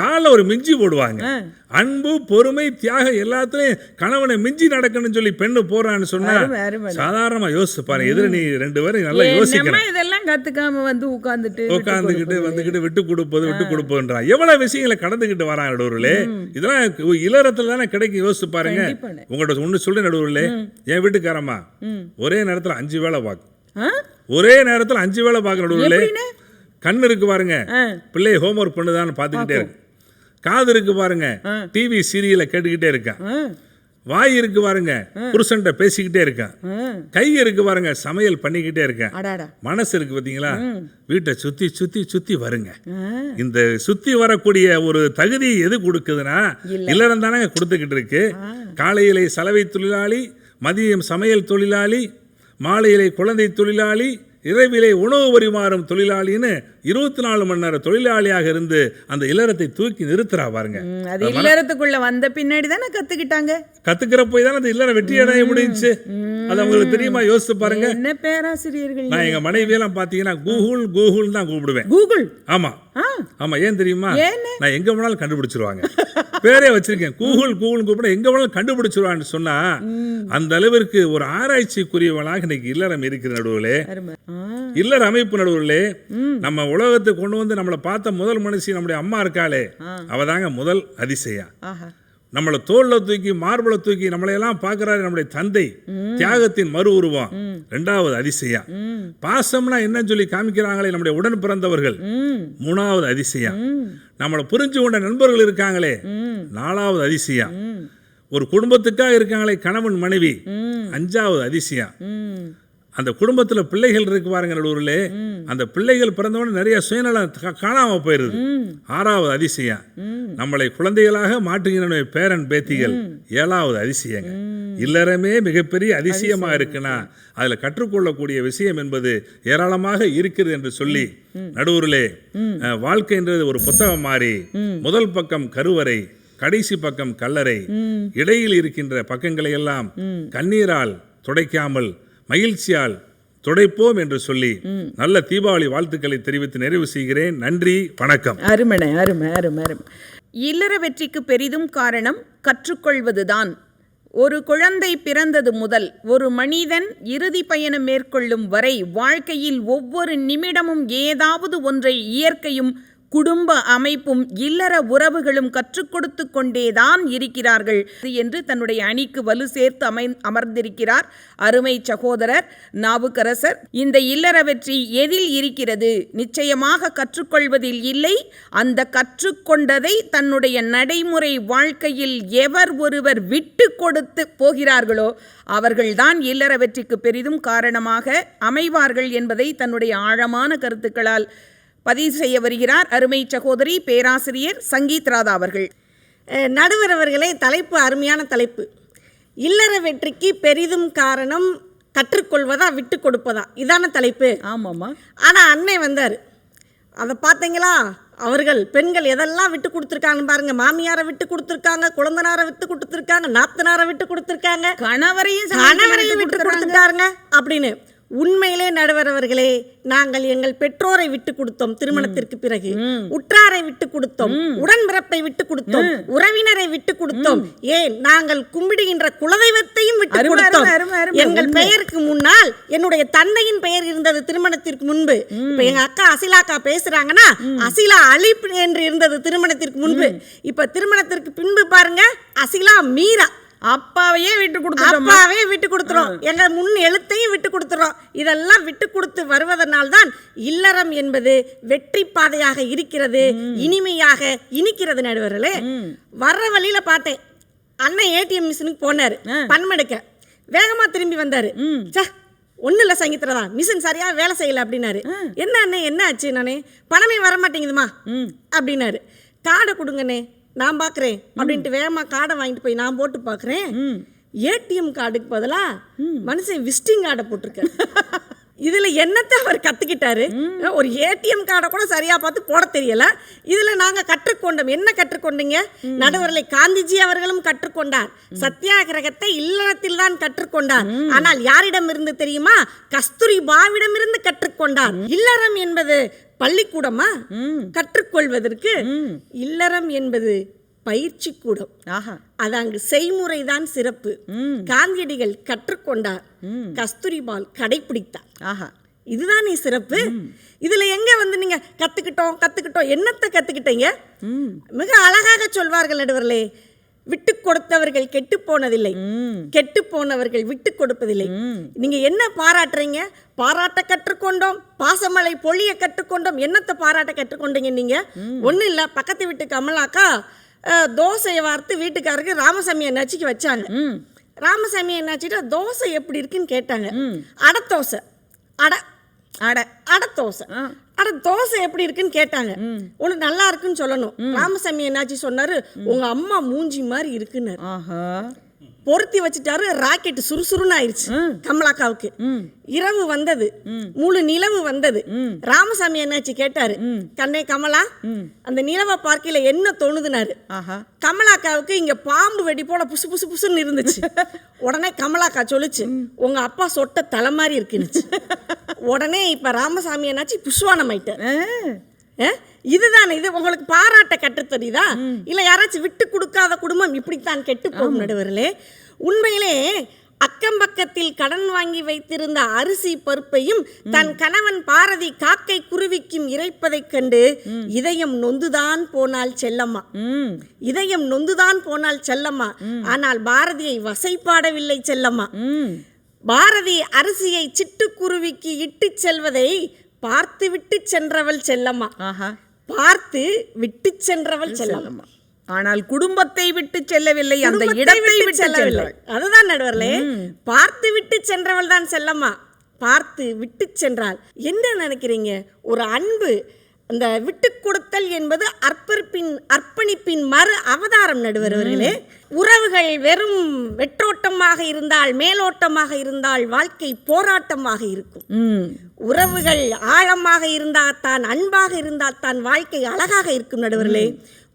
காலில் ஒரு மிஞ்சி போடுவாங்க. அன்பு பொறுமை தியாகம் எல்லாத்துலயும் கணவனை மிஞ்சி நடக்கணும்னு சொல்லி பெண்ணு போறான்னு சொன்னா சாதாரணமா யோசிச்சு பாருங்க. எதிர நீ ரெண்டு பேரும் நல்லா யோசிக்கிறேன். இதெல்லாம் கத்துக்காம வந்து உட்காந்துக்கிட்டு வந்துகிட்டு விட்டு கொடுப்போன்றா. எவ்வளவு விஷயங்களை கடந்துகிட்டு வராங்க நடுவர்களே. இதெல்லாம் இல்லறத்துல தானே கிடைக்கும். யோசிச்சு பாருங்க. உங்கள்கிட்ட ஒண்ணு சொல்லி நடுவர்களே, என் வீட்டுக்காரமா ஒரே நேரத்துல 5 வேலை பார்க்கும். ஒரே நேரத்துல 5 வேலை பார்க்க நடுவர்களே. கண்ணு இருக்கு பாருங்க, பிள்ளை ஹோம்ஒர்க் பண்ணுதான்னு பார்த்துக்கிட்டே இருக்கு. காது இருக்கு பாருங்க, டிவி சீரியலை கேட்டுக்கிட்டே இருக்கான். வாய் இருக்கு பாருங்க, புருஷன்ட்ட பேசிக்கிட்டே இருக்கான். கை இருக்கு பாருங்க, சமையல் பண்ணிக்கிட்டே இருக்கேன். மனசு இருக்கு பாத்தீங்களா, வீட்டை சுத்தி சுத்தி சுத்தி வருங்க. இந்த சுத்தி வரக்கூடிய ஒரு தகுதி எது கொடுக்குதுன்னா இல்லறம் தானே கொடுத்துக்கிட்டு இருக்கு. காலையிலே சலவை தொழிலாளி, மதியம் சமையல் தொழிலாளி, மாலையிலே குழந்தை தொழிலாளி, இரவிலே உணவு பரிமாறும் தொழிலாளின்னு 24 மணி நேரம் தொழிலாளியாக இருந்து அந்த இல்லறத்தை தூக்கி நிறுத்துறா பாருங்க. அது இல்லறத்துக்குள்ள வந்த பின்னாடி தானே கத்துக்கிட்டாங்க. கத்துக்கிற போய் தானே அந்த இல்லறம் வெற்றி அடைய முடிஞ்சுச்சு. அது உங்களுக்கு தெரியுமா? யோசிச்சு பாருங்க. என்ன பேராசிரியர்கள். நான் எங்க மனைவியெல்லாம் பாத்தீங்கன்னா கூகுள் தான் கூப்பிடுவேன். கூகுள். ஆமா ஆமா. ஏன் தெரியுமா? நான் எங்க வேணாலும் கண்டுபிடிச்சிருவாங்க. பேரே வச்சிருக்கேன், கூகுள் கூப்பிட எங்க வேணாலும் கண்டுபிடிச்சிருவான்னு சொன்னா அந்த அளவிற்கு ஒரு ஆராய்ச்சிக்குரியவனாக இன்னைக்கு இல்லறம் இருக்கிற நடுவுலே. இல்லற அமைப்பு நடுவுலே நம்ம உலகத்தை கொண்டு வந்து நம்மளை பார்த்த முதல் மனுஷி நம்முடைய அம்மா இருக்காளே, அவதாங்க முதல் அதிசயம். நம்மளை தோல்ல தூக்கி மார்பளை தூக்கி நம்மளையெல்லாம் பார்க்கிறாரு நம்முடைய தந்தை, தியாகத்தின் மறு உருவம். 2வது அதிசயம். பாசம்னா என்னன்னு சொல்லி காமிக்கிறாங்களே நம்முடைய உடன் பிறந்தவர்கள், 3வது அதிசயம். நம்மளை புரிஞ்சு கொண்ட நண்பர்கள் இருக்காங்களே, 4வது அதிசயம். ஒரு குடும்பத்துக்காக இருக்காங்களே கணவன் மனைவி, 5வது அதிசயம். அந்த குடும்பத்தில் பிள்ளைகள் இருக்கு பாருங்க நடுவர்களே, அந்த பிள்ளைகள் பிறந்தவொடனே நிறைய சுயநலம் காணாம போயிருது, 6வது அதிசயம். நம்மளை குழந்தைகளாக மாற்றுகிற பேரன் பேத்திகள், 7வது அதிசயங்க. இல்லறமே மிகப்பெரிய அதிசயமா இருக்குன்னா அதுல கற்றுக்கொள்ளக்கூடிய விஷயம் என்பது ஏராளமாக இருக்கிறது என்று சொல்லி நடுவர்களே, வாழ்க்கை என்றது ஒரு புத்தகம் மாறி முதல் பக்கம் கருவறை, கடைசி பக்கம் கல்லறை, இடையில் இருக்கின்ற பக்கங்களை எல்லாம் கண்ணீரால் துடைக்காமல் மகிழ்ச்சியால் துடைப்போம் என்று சொல்லி நல்ல தீபாவளி வாழ்த்துக்களை தெரிவித்து நிறைவு செய்கிறேன். நன்றி, வணக்கம். அருமனை அருமை அருமை அருமை. இல்லற வெற்றிக்கு பெரிதும் காரணம் கற்றுக்கொள்வதுதான். ஒரு குழந்தை பிறந்தது முதல் ஒரு மனிதன் இறுதி பயணம் மேற்கொள்ளும் வரை வாழ்க்கையில் ஒவ்வொரு நிமிடமும் ஏதாவது ஒன்றை இயற்கையும் குடும்ப அமைப்பும் இல்லற உறவுகளும் கற்றுக் கொடுத்து கொண்டேதான் இருக்கிறார்கள் என்று தன்னுடைய அணிக்கு வலு சேர்த்து அமர்ந்திருக்கிறார் அருமை சகோதரர் நாவுக்கரசர். இந்த இல்லற வெற்றி எதில் இருக்கிறது? நிச்சயமாக கற்றுக்கொள்வதில் இல்லை. அந்த கற்றுக்கொண்டதை தன்னுடைய நடைமுறை வாழ்க்கையில் எவர் ஒருவர் விட்டு கொடுத்து போகிறார்களோ அவர்கள்தான் இல்லற வெற்றிக்கு பெரிதும் காரணமாக அமைவார்கள் என்பதை தன்னுடைய ஆழமான கருத்துக்களால் பதிவு செய்ய வருகிறார் அருமை சகோதரி பேராசிரியர் சங்கீத் ராதா அவர்கள். நடுவர் அவர்களே, தலைப்பு அருமையான தலைப்பு. இல்லற வெற்றிக்கு பெரிதும் காரணம் கற்றுக்கொள்வதா விட்டு கொடுப்பதா, இதான தலைப்பு. ஆமாம்மா. ஆனால் அன்னை வந்தார், அதை பார்த்தீங்களா? அவர்கள் பெண்கள் எதெல்லாம் விட்டு கொடுத்துருக்காங்க பாருங்க. மாமியாரை விட்டு கொடுத்துருக்காங்க, குழந்தனாரை விட்டு கொடுத்துருக்காங்க, நாத்தனாரை விட்டு கொடுத்துருக்காங்க, கணவரையும் விட்டு கொடுத்துட்டாருங்க அப்படின்னு உண்மையிலே நடுவர் அவர்களே, நாங்கள் எங்கள் பெற்றோரை விட்டு கொடுத்தோம், திருமணத்திற்கு பிறகு உற்றாரை விட்டு கொடுத்தோம், உடன்பிறப்பை விட்டு கொடுத்தோம், உறவினரை விட்டு கொடுத்தோம், ஏன் நாங்கள் கும்பிடுகின்ற குலதெய்வத்தையும் விட்டு கொடுத்தோம். எங்கள் பெயருக்கு முன்னால் என்னுடைய தந்தையின் பெயர் இருந்தது திருமணத்திற்கு முன்பு. இப்ப எங்க அக்கா அசிலாக்கா பேசுறாங்கன்னா அசிலா அலிப் என்று இருந்தது திருமணத்திற்கு முன்பு. இப்ப திருமணத்திற்கு பின்பு பாருங்க, அசிலா மீரா. அப்பாவையே விட்டு கொடுத்துறோம், எங்க முன் எழுத்தையும் விட்டு கொடுத்துறோம். இதெல்லாம் விட்டு கொடுத்து வருவதனால்தான் இல்லறம் என்பது வெற்றி பாதையாக இருக்கிறது, இனிமையாக இனிக்கிறது. நடுவர்களே, வர்ற வழியில பார்த்தேன், அண்ணன் ஏடிஎம் மிஷினுக்கு போனாரு பணமெடுக்க. வேகமா திரும்பி வந்தாரு. ஒன்றும் இல்லை சங்கீத்ரா, மிஷின் சரியா வேலை செய்யல அப்படின்னாரு. என்ன அண்ணே, என்ன ஆச்சு? நானே பணமே வர மாட்டேங்குதுமா அப்படின்னாரு. கார்டை கொடுங்கண்ணே, நான் பார்க்குறேன் அப்படின்ட்டு வேகமாக கார்டை வாங்கிட்டு போய் நான் போட்டு பார்க்குறேன். ஏடிஎம் கார்டுக்கு பதிலாக மனுஷன் விசிட்டிங் கார்டை போட்டிருக்காரு. இதில் என்னத்தை அவர் கற்றுக்கிட்டாரு? ஒரு ஏடிஎம் கார்டை கூட சரியாக பார்த்து போட தெரியல. இதில் நாங்கள் கற்றுக்கொண்டோம். என்ன கற்றுக்கொண்டீங்க நடுவர்களை? காந்திஜி அவர்களும் கற்றுக்கொண்டார். சத்தியாகிரகத்தை இல்லறத்தில் தான் கற்றுக்கொண்டார். ஆனால் யாரிடமிருந்து தெரியுமா? கஸ்தூரிபாவிடமிருந்து கற்றுக்கொண்டார். இல்லறம் என்பது பள்ளிக்கூடமா? கற்றுக்கொள்வதற்கு இல்லறம் என்பது பயிற்சி கூடம். அது அங்கு செய்முறைதான் சிறப்பு. காந்தியடிகள் கற்றுக்கொண்டார், கஸ்தூரிபால் கடைபிடித்தார். இதுதானே சிறப்பு. இதுல எங்க வந்து நீங்க கத்துக்கிட்டோம் என்னத்தை கத்துக்கிட்டீங்க? மிக அழகாக சொல்வார்கள் நடுவர்களே, விட்டு கொடுத்தவர்கள் கெட்டு போனதில்லை, கெட்டு போனவர்கள் விட்டு கொடுப்பதில்லை. நீங்க என்ன பாராட்டுறீங்க? பாராட்ட கற்றுக்கொண்டோம், பாசமலை பொழிய கற்றுக்கொண்டோம். என்னத்தை பாராட்ட கற்றுக்கொண்டீங்க நீங்க? ஒன்றும் இல்லை, பக்கத்து வீட்டு கமலாக்கா தோசையை வார்த்து வீட்டுக்காரருக்கு ராமசாமி என்னாச்சிக்கு வச்சாங்க. ராமசாமி என்னாச்சிட்டு தோசை எப்படி இருக்குன்னு கேட்டாங்க. அடத்தோசை தோசை எப்படி இருக்குன்னு கேட்டாங்க. உனக்கு நல்லா இருக்குன்னு சொல்லணும். ராமசாமி என்னாச்சு சொன்னாரு, உங்க அம்மா மூஞ்சி மாதிரி இருக்குன்னு பொருத்தி வச்சுட்டாரு. ராக்கெட் சுறுசுறுன்னு ஆயிடுச்சு கமலாக்காவுக்கு. இரவு வந்தது, முழு நிலவு வந்தது. ராமசாமி என்னாச்சு கேட்டாரு, கண்ணே கமலா, அந்த நிலவை பார்க்கையில என்ன தோணுதுனாரு. கமலாக்காவுக்கு இங்க பாம்பு வெடி போல புசு புசு புசுன்னு இருந்துச்சு. உடனே கமலாக்கா சொல்லுச்சு, உங்க அப்பா சொட்ட தலை மாதிரி இருக்குன்னு. உடனே இப்ப ராமசாமி என்னாச்சு புஷ்வானம் ஆயிட்டார். இதுதானே இது உங்களுக்கு பாராட்ட கற்றுத்தறிதா? இல்ல யாராச்சும் விட்டு கொடுக்காத குடும்பம் இப்படித்தான் கெட்டு போகும் நடுவர்களே. உண்மையிலே அக்கம் பக்கத்தில் கடன் வாங்கி வைத்திருந்த அரிசி பருப்பையும் தன் கணவன் பாரதி காக்கை குருவிக்கும் இறைப்பதைக் கண்டு இதயம் நொந்துதான் போனால் செல்லம்மா, இதயம் நொந்துதான் போனால் செல்லம்மா. ஆனால் பாரதியை வசைப்பாடவில்லை செல்லம்மா. பாரதி அரிசியை சிட்டுக்குருவிக்கு இட்டு செல்வதை பார்த்து விட்டு சென்றவள் செல்லம்மா. பார்த்து விட்டு சென்றவள் செல்லம்மா. ஆனால் குடும்பத்தை விட்டு செல்லவில்லை, அந்த இடத்தை விட்டு செல்லவில்லை. அதுதான் நடுவர்களே, பார்த்து விட்டு சென்றவள் தான் செல்லம்மா. பார்த்து விட்டு சென்றாள். என்ன நினைக்கிறீங்க? ஒரு அன்பு, அந்த விட்டு கொடுத்தல் என்பது அர்ப்பணிப்பின் மறு அவதாரம் நடுவர்களே. உறவுகள் வெறும் வெற்றோட்டமாக இருந்தால், மேலோட்டமாக இருந்தால் வாழ்க்கை போராட்டமாக இருக்கும். உறவுகள் ஆழமாக இருந்தால் தான், அன்பாக இருந்தால் தான் வாழ்க்கை அழகாக இருக்கும் நடுவர்களே.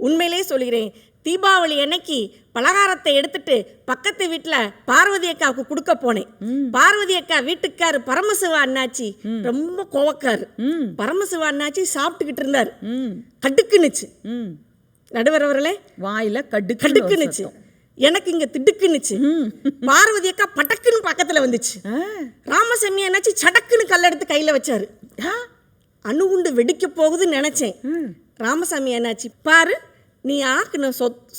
உண்மையிலே சொல்கிறேன், தீபாவளி அன்னைக்கு பலகாரத்தை எடுத்துட்டு பக்கத்து வீட்டில் பார்வதி அக்காவுக்கு கொடுக்க போனேன். பார்வதி அக்கா வீட்டுக்காரு பரமசிவா அண்ணாச்சி ரொம்ப கோவக்காரு. பரமசிவா அண்ணாச்சி சாப்பிட்டுக்கிட்டு இருந்தார். கடுக்குனுச்சு நடுவர் அவர்களே, வாயில கடுக்குனுச்சு. எனக்கு இங்க திடுக்குன்னுச்சு. பார்வதி அக்கா பட்டக்குன்னு பக்கத்துல வந்துச்சு. ராமசாமி என்னாச்சு சடக்குன்னு கல்ல எடுத்து கையில வச்சாரு. அணுகுண்டு வெடிக்க போகுதுன்னு நினைச்சேன். ராமசாமி என்னாச்சு, பாரு நீ ஆக்குன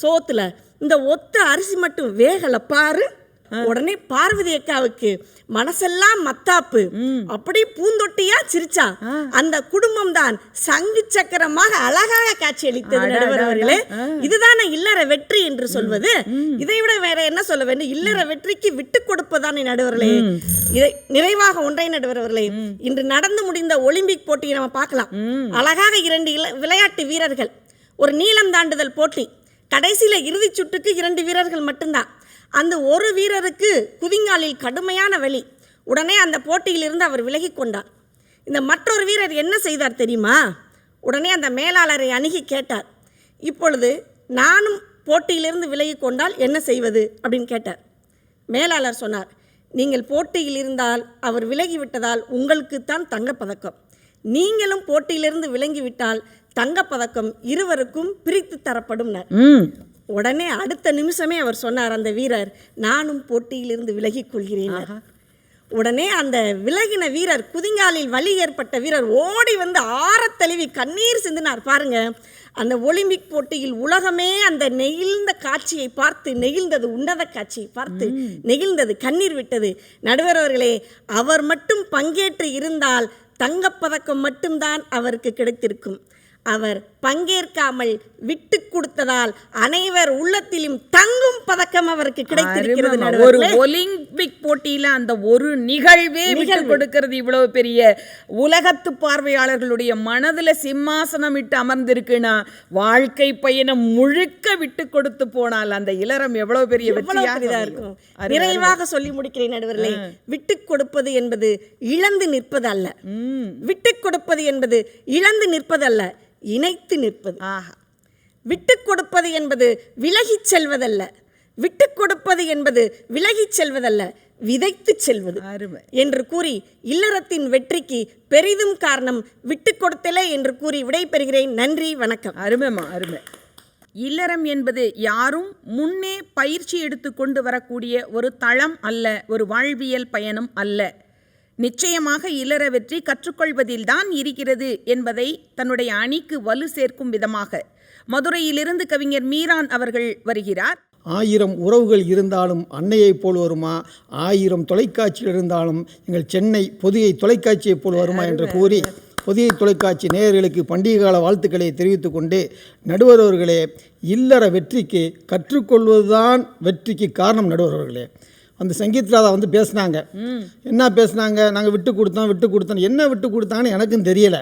சோத்துல இந்த ஒத்த அரிசி மட்டும் வேகல பாரு. உடனே பார்வதி அக்காவுக்கு மனசெல்லாம் மத்தாப்பு, அப்படி பூந்தொட்டியா சிரிச்சா. அந்த குடும்பம் தான் சங்கு சக்கரமாக அழகாக காட்சியளித்தது நடுவர் அவர்களே. இதுதானே இல்லற வெற்றி என்று சொல்வது. இதை விட வேற என்ன சொல்ல வேண்டும்? இல்லற வெற்றிக்கு விட்டு கொடுப்பதானே நடுவர்களே. இதை நிறைவாக ஒன்றை நடுவர்களே, இன்று நடந்து முடிந்த ஒலிம்பிக் போட்டியை நம்ம பார்க்கலாம். அழகாக 2 விளையாட்டு வீரர்கள், ஒரு நீளம் தாண்டுதல் போட்டி. கடைசியில இறுதி சுட்டுக்கு 2 வீரர்கள் மட்டும்தான். அந்த ஒரு வீரருக்கு குதிங்காலில் கடுமையான வலி. உடனே அந்த போட்டியிலிருந்து அவர் விலகி கொண்டார். இந்த மற்றொரு வீரர் என்ன செய்தார் தெரியுமா? உடனே அந்த மேலாளரை அணுகி கேட்டார், இப்பொழுது நானும் போட்டியிலிருந்து விலகி கொண்டால் என்ன செய்வது அப்படின்னு கேட்டார். மேலாளர் சொன்னார், நீங்கள் போட்டியில் இருந்தால் அவர் விலகிவிட்டதால் உங்களுக்குத்தான் தங்கப்பதக்கம். நீங்களும் போட்டியிலிருந்து விலகிவிட்டால் தங்கப்பதக்கம் இருவருக்கும் பிரித்து தரப்படும். உடனே அடுத்த நிமிஷமே அவர் சொன்னார், அந்த வீரர், நானும் போட்டியிலிருந்து விலகிக் கொள்கிறேன். உடனே அந்த விலகின வீரர், குதிங்காலில் வலி ஏற்பட்ட வீரர் ஓடி வந்து ஆறத் தழுவி கண்ணீர் சிந்தினார். பாருங்க, அந்த ஒலிம்பிக் போட்டியில் உலகமே அந்த நெகிழ்ந்த காட்சியை பார்த்து நெகிழ்ந்தது, உன்னத காட்சியை பார்த்து நெகிழ்ந்தது, கண்ணீர் விட்டது. நடுவர் அவர்களே, அவர் மட்டும் பங்கேற்று இருந்தால் தங்கப்பதக்கம் மட்டும்தான் அவருக்கு கிடைத்திருக்கும். அவர் பங்கேற்காமல் விட்டு கொடுத்ததால் அனைவர் உள்ளத்திலும் தங்கும் பதக்கம் அவருக்கு கிடைத்திருக்கிறது. ஒரு ஒலிம்பிக் போட்டியில அந்த ஒரு நிகழ்வே விட்டு கொடுக்கிறது இவ்வளவு பெரிய உலகத்து பார்வையாளர்களுடைய மனதுல சிம்மாசனம் இட்டு அமர்ந்திருக்குன்னா, வாழ்க்கை பயணம் முழுக்க விட்டு கொடுத்து போனால் அந்த இளரம் எவ்வளவு பெரிய வெற்றியாக இருக்கும். நிறைவாக சொல்லி முடிக்கிறேன் நடுவர்களே, விட்டு கொடுப்பது என்பது இழந்து நிற்பது அல்ல. விட்டு கொடுப்பது என்பது இழந்து நிற்பது அல்ல, இணைத்து நிற்பது. விட்டுக் கொடுப்பது என்பது விலகிச் செல்வதல்ல. விட்டுக் கொடுப்பது என்பது விலகிச் செல்வதல்ல, விதைத்து செல்வது என்று கூறி இல்லறத்தின் வெற்றிக்கு பெரிதும் காரணம் விட்டுக் கொடுத்தலே என்று கூறி விடைபெறுகிறேன். நன்றி, வணக்கம். அருமைமா, அருமை. இல்லறம் என்பது யாரும் முன்னே பயிற்சி எடுத்து கொண்டு வரக்கூடிய ஒரு தளம் அல்ல, ஒரு வாழ்வியல் பயணம் அல்ல. நிச்சயமாக இல்லற வெற்றி கற்றுக்கொள்வதில்தான் இருக்கிறது என்பதை தன்னுடைய அணிக்கு வலு சேர்க்கும் விதமாக மதுரையிலிருந்து கவிஞர் மீரான் அவர்கள் வருகிறார். 1000 உறவுகள் இருந்தாலும் அன்னையைப் போல் வருமா, 1000 தொலைக்காட்சியில் இருந்தாலும் எங்கள் சென்னை பொதிகை தொலைக்காட்சியைப் போல் வருமா என்று கூறி பொதிகை தொலைக்காட்சி நேயர்களுக்கு பண்டிகை கால வாழ்த்துக்களை தெரிவித்துக் கொண்டு, நடுவர் அவர்களே, இல்லற வெற்றிக்கு கற்றுக்கொள்வதுதான் வெற்றிக்கு காரணம். நடுவர் அவர்களே, அந்த சங்கீத் ராதா வந்து பேசினாங்க. என்ன பேசினாங்க? நாங்கள் விட்டு கொடுத்தோம். என்ன விட்டு கொடுத்தாங்கன்னு எனக்கும் தெரியல.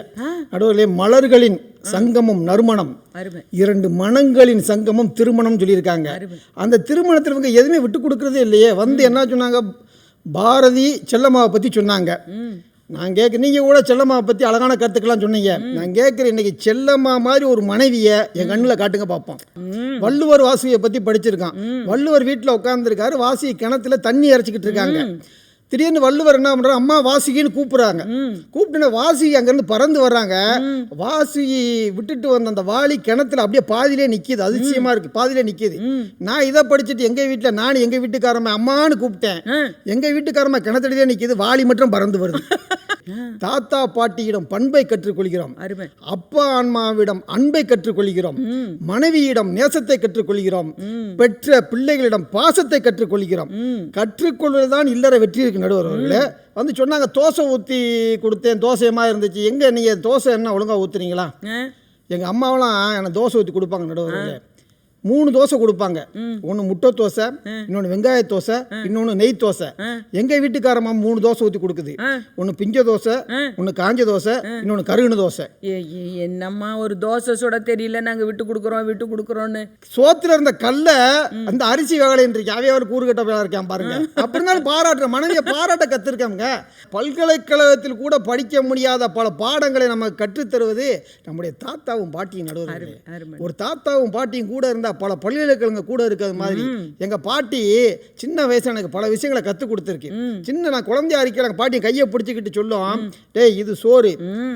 நடுவர்களே, மலர்களின் சங்கமம் நறுமணம், 2 மனங்களின் சங்கமம் திருமணம் சொல்லியிருக்காங்க. அந்த திருமணத்தில் இவங்க எதுவுமே விட்டு கொடுக்கறதே இல்லையே. வந்து என்ன சொன்னாங்க? பாரதி செல்லம்மாவை பற்றி சொன்னாங்க. நான் கேட்க, நீங்கள் கூட செல்லம்மாவை பற்றி அழகான கருத்துக்கெல்லாம் சொன்னீங்க. நான் கேட்குறேன், இன்னைக்கு செல்லம்மா மாதிரி ஒரு மனைவியை என் கண்ணில் காட்டுங்க பார்ப்போம். வள்ளுவர் வாசியை பற்றி படிச்சிருக்கான். வள்ளுவர் வீட்டில் உட்காந்துருக்காரு, வாசி கிணத்துல தண்ணி இறைச்சிக்கிட்டு இருக்காங்க. திடீர்னு வள்ளுவர் என்ன பண்ணுறாரு? அம்மா வாசின்னு கூப்பிட்றாங்க. கூப்பிட்டுன வாசி அங்கேருந்து பறந்து வர்றாங்க. வாசி விட்டுட்டு வந்த அந்த வாளி கிணத்துல அப்படியே பாதியிலே நிற்கிது. அதிசயமாக இருக்குது, பாதியிலே நிற்கிது. நான் இதை படிச்சுட்டு எங்கள் வீட்டில் நான் எங்கள் வீட்டுக்காரம்மா அம்மான்னு கூப்பிட்டேன். எங்கள் வீட்டுக்காரம்மா கிணத்துலேயே நிற்கிது, வாளி மட்டும் பறந்து வருது. தாத்தா பாட்டியிடம் பண்பை கற்றுக்கொள்கிறோம், அப்பா அம்மாவிடம் அன்பை கற்றுக்கொள்கிறோம், மனைவியிடம் நேசத்தை கற்றுக்கொள்கிறோம், பெற்ற பிள்ளைகளிடம் பாசத்தை கற்றுக்கொள்கிறோம். கற்றுக்கொள்வதுதான் இல்லற வெற்றி இருக்கு. நடுவர்களே வந்து சொன்னாங்க, தோசை ஊற்றி கொடுத்தேன், தோசையமாக இருந்துச்சு. எங்கே நீங்கள் தோசை என்ன ஒழுங்காக ஊற்றுறீங்களா? எங்கள் அம்மாவெல்லாம் எனக்கு தோசை ஊற்றி கொடுப்பாங்க. நடுவர்களே 3 தோசை கொடுப்பாங்க. ஒன்று முட்டை தோசை, இன்னொன்று வெங்காய தோசை, இன்னொன்று நெய் தோசை. எங்கள் வீட்டுக்காரம்மா 3 தோசை ஊற்றி கொடுக்குது. ஒன்று பிஞ்ச தோசை, ஒன்று காஞ்ச தோசை, இன்னொன்று கருகுன தோசை. என்னம்மா ஒரு தோசை சுட தெரியல, நாங்கள் விட்டு கொடுக்குறோன்னு சோத்துல இருந்த கல்ல அந்த அரிசி வேலை அவையாவது கூறுகட்ட வேலை இருக்கான் பாருங்க. அப்படி இருந்தாலும் பாராட்டுற மனைவியை பாராட்ட கற்றுருக்காங்க. பல்கலைக்கழகத்தில் கூட படிக்க முடியாத பல பாடங்களை நம்ம கற்றுத்தருவது நம்முடைய தாத்தாவும் பாட்டியும். நடுவர், ஒரு தாத்தாவும் பாட்டியும் கூட இருந்தால் பல பல்கலைக்கழகங்க கூட இருக்கிறது மாதிரி எங்கள் பாட்டி சின்ன வயசுல எனக்கு பல விஷயங்களை கற்றுக் கொடுத்துருக்கு. நான் குழந்தையா இருக்கிற பாட்டி கையை பிடிச்சிக்கிட்டு சொல்லும், டேய் இது சோறு,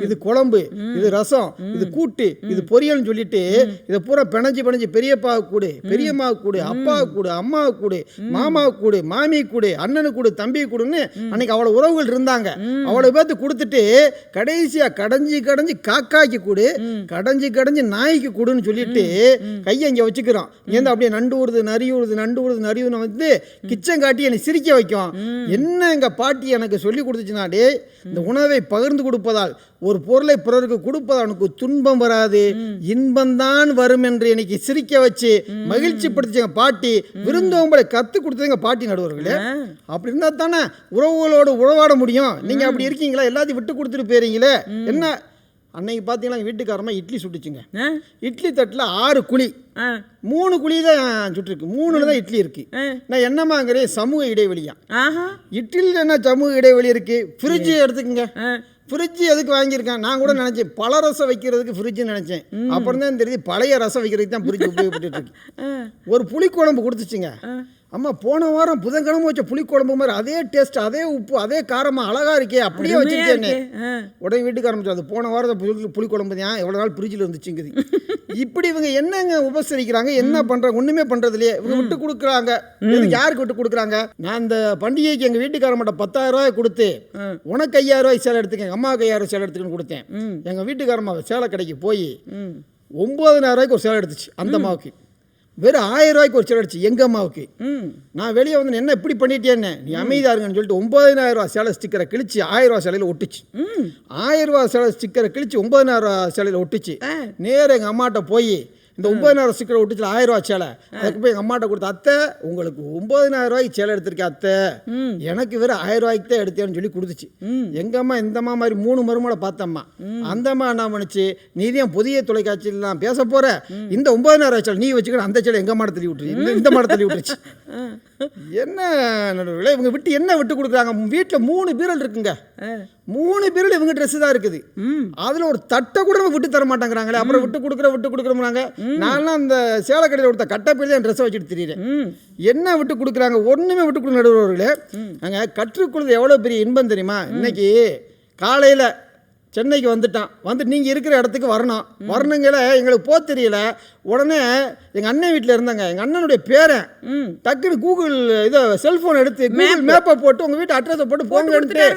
இது குழம்பு, இது ரசம், இது கூட்டு, இது பொரியல்னு சொல்லிட்டு இதை பூரா பிணைஞ்சு பெரியப்பாவுக்கு கூடு, பெரியம்மாவுக்கு கூடு, அப்பாவுக்கு கூடு, அம்மாவுக்கு கூடு, மாமாவுக்கு கூடு, மாமி கூடு, அண்ணனுக்கு கூடு, தம்பி கூடுன்னு அன்னைக்கு அவ்வளோ உறவுகள் இருந்தாங்க. அவ்வளோ பேர்த்து கொடுத்துட்டு கடைசியாக கடைஞ்சி காக்காய்க்கு கூடு, கடைஞ்சி நாய்க்கு கூடுன்னு சொல்லிட்டு கையை இங்கே வச்சுக்கிறோம். இங்கேருந்து அப்படியே நண்டு ஊறுது நரியுது வந்து கிச்சன் காட்டி என்னை சிரிக்க வைக்கும். என்ன எங்கள் பாட்டி எனக்கு சொல்லி கொடுத்துச்சுனாடே, இந்த உணவை பகிர்ந்து கொடுப்பதால், ஒரு பொருளை பிறருக்கு கொடுப்பதால் அவனுக்கு துன்பம் வராது, இன்பம்தான் வரும் என்று எனக்கு சிரிக்க வச்சு மகிழ்ச்சி படுத்துச்சு எங்கள் பாட்டி. விருந்தோம்பலை கற்றுக் கொடுத்தது எங்கள் பாட்டி. நடுவர்களே, அப்படி இருந்தால் தானே உறவுகளோடு உறவாட முடியும். நீங்கள் அப்படி இருக்கீங்களா? எல்லாத்தையும் விட்டு கொடுத்துட்டு போயிருங்களே. என்ன அன்னைக்கு பார்த்தீங்கன்னா வீட்டுக்காரமா இட்லி சுட்டுச்சுங்க. இட்லி தட்டில் 6 குழி, 3 குழி தான் சுட்டுருக்கு, 3ல தான் இட்லி இருக்கு. நான் என்னமாங்கிறேன், சமூக இடைவெளியா? இட்லியில் என்ன சமூக இடைவெளி இருக்கு? ஃப்ரிட்ஜ் எடுத்துக்கங்க. ஃப்ரிட்ஜ் எதுக்கு வாங்கியிருக்கேன்? நான் கூட நினச்சேன் பல ரசம் வைக்கிறதுக்கு ஃப்ரிட்ஜுன்னு நினச்சேன். அப்புறம் தான் தெரியுது பழைய ரசம் வைக்கிறதுக்கு தான் ஃப்ரிட்ஜ் உபயோகப்பட்டு இருக்கு. ஒரு புளிக்குழம்பு கொடுத்துச்சுங்க. அம்மா போன வாரம் புதன்கிழமை வச்ச புளிக்குழம்பு மாதிரி அதே டேஸ்ட், அதே உப்பு, அதே காரமா அழகா இருக்கே, அப்படியே வச்சிருக்கேன்னு. உடனே வீட்டுக்கு ஆரம்பிச்சு, அது போன வாரம் புளிக்குழம்பு தான் எவ்வளோ நாள் ஃப்ரிட்ஜில் இருந்துச்சுங்குது. இப்படி இவங்க என்னங்க உபசரிக்கிறாங்க, என்ன பண்ணுறாங்க, ஒன்றுமே பண்ணுறது இல்லையே. இவங்க விட்டு கொடுக்குறாங்க. யாருக்கு விட்டு கொடுக்குறாங்க? நான் இந்த பண்டிகைக்கு எங்கள் வீட்டுக்காரம்கிட்ட 10,000 ரூபாய் கொடுத்து உனக்கு 5,000 ரூபாய் சேலை எடுத்துக்கேன், அம்மாவுக்கு 5,000 சேலை எடுத்துக்கன்னு கொடுத்தேன். எங்கள் வீட்டுக்காரம்மா சேலை கடைக்கு போய் 9,000 ரூபாய்க்கு ஒரு சேலை எடுத்துச்சு அந்த அம்மாவுக்கு. வெறும் 1,000 ரூபாய்க்கு ஒரு சேலை அடிச்சு எங்கள் அம்மாவுக்கு. நான் வெளியே வந்து என்ன இப்படி பண்ணிட்டேன்னு, நீ அமைதியாக இருங்கன்னு சொல்லிட்டு 9,000 ரூபா சேலை ஸ்டிக்கரை கிழிச்சு 1,000 ரூபா சேலையில் ஒட்டுச்சு. 1,000 ரூபா சேலை ஸ்டிக்கரை கிழிச்சு 9,000 ரூபா சேலையில் ஒட்டுச்சு. நேராக எங்கள் அம்மாட்ட போய் இந்த 9,000 ஸ்டிக்கரை ஒட்டுச்சு 1,000 ரூபா சேலை. அதுக்கு போய் எங்கள் அம்மாட்ட கொடுத்த, அத்தை உங்களுக்கு 9,000 ரூபாய்க்கு சேலை எடுத்திருக்கேன் அத்தை, எனக்கு வெறும் 1,000 ரூபாய்க்கு தான் எடுத்தேன்னு சொல்லி கொடுத்துச்சு. எங்கள் அம்மா இந்த அம்மா மாதிரி 3 மருமகளை பார்த்தம்மா. அந்த அம்மா என்ன பண்ணுச்சு, நீதியம் புதிய தொலைக்காட்சியிலாம் பேச போற, இந்த 9,000 ரூபாய் சேலை நீ வச்சுக்கிற, அந்த சேலை எங்கள் மாட தள்ளி விட்டுருச்சு, இந்த மாட தள்ளி விட்டுருச்சு. என்ன நடுவில் இவங்க விட்டு என்ன விட்டு கொடுக்குறாங்க? வீட்டில் 3 பீரல் இருக்குங்க, 3 பீரல் இவங்க ட்ரெஸ் தான் இருக்குது. அதில் ஒரு தட்டை கூட விட்டு தர மாட்டாங்கிறாங்களே. அப்புறம் விட்டு கொடுக்குறோம்னாங்க. நான்லாம் அந்த சேலை கடையில் கொடுத்த கட்டப்பையில் என் ட்ரெஸ்ஸை வச்சுட்டு தெரியுறேன். என்ன விட்டு கொடுக்குறாங்க? ஒன்றுமே விட்டு கொடுக்க நடுவர்களே. நாங்கள் கற்றுக்கொள்வது எவ்வளோ பெரிய இன்பம் தெரியுமா? இன்னைக்கு காலையில் சென்னைக்கு வந்துட்டு நீங்கள் இருக்கிற இடத்துக்கு வரணுங்கிற எங்களுக்கு போக தெரியல. உடனே எங்கள் அண்ணன் வீட்டில் இருந்தாங்க, எங்கள் அண்ணனுடைய பேரன் டக்குன்னு கூகுள் இதை செல்ஃபோன் எடுத்து கூகுள் மேப்பை போட்டு உங்கள் வீட்டு அட்ரஸை போட்டு போங்கன்ட்டு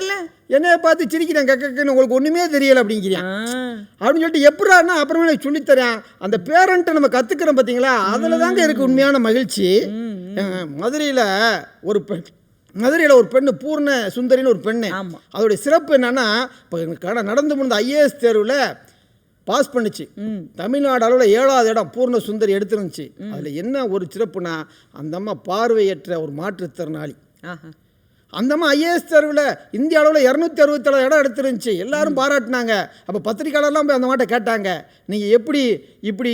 என்னைய பார்த்து சிரிக்கிறேன். கக்கன்னு உங்களுக்கு ஒன்றுமே தெரியலை அப்படிங்கிறேன். அப்படின்னு சொல்லிட்டு எப்படான்னா அப்புறமே எனக்கு சொல்லித்தரேன். அந்த பேரண்ட்டை நம்ம கற்றுக்கிறோம் பார்த்தீங்களா, அதில் தாங்க இருக்குது உண்மையான மகிழ்ச்சி. மதுரையில் ஒரு பெண்ணு பூர்ண சுந்தரின்னு ஒரு பெண்ணு. அதோடைய சிறப்பு என்னன்னா, இப்போ நடந்து முடிந்த IAS தேர்வில் பாஸ் பண்ணிச்சு. தமிழ்நாடு அளவில் 7வது இடம் பூர்ண சுந்தரி எடுத்துருந்துச்சு. அதில் என்ன ஒரு சிறப்புனா, அந்த அம்மா பார்வையற்ற ஒரு மாற்றுத்திறனாளி. அந்த அம்மா IAS தேர்வில் இந்திய அளவில் 267 இடம் எடுத்துருந்துச்சு. எல்லாரும் பாராட்டினாங்க. அப்போ பத்திரிக்கையாளர்லாம் போய் அந்த மாட்டை கேட்டாங்க, நீங்கள் எப்படி இப்படி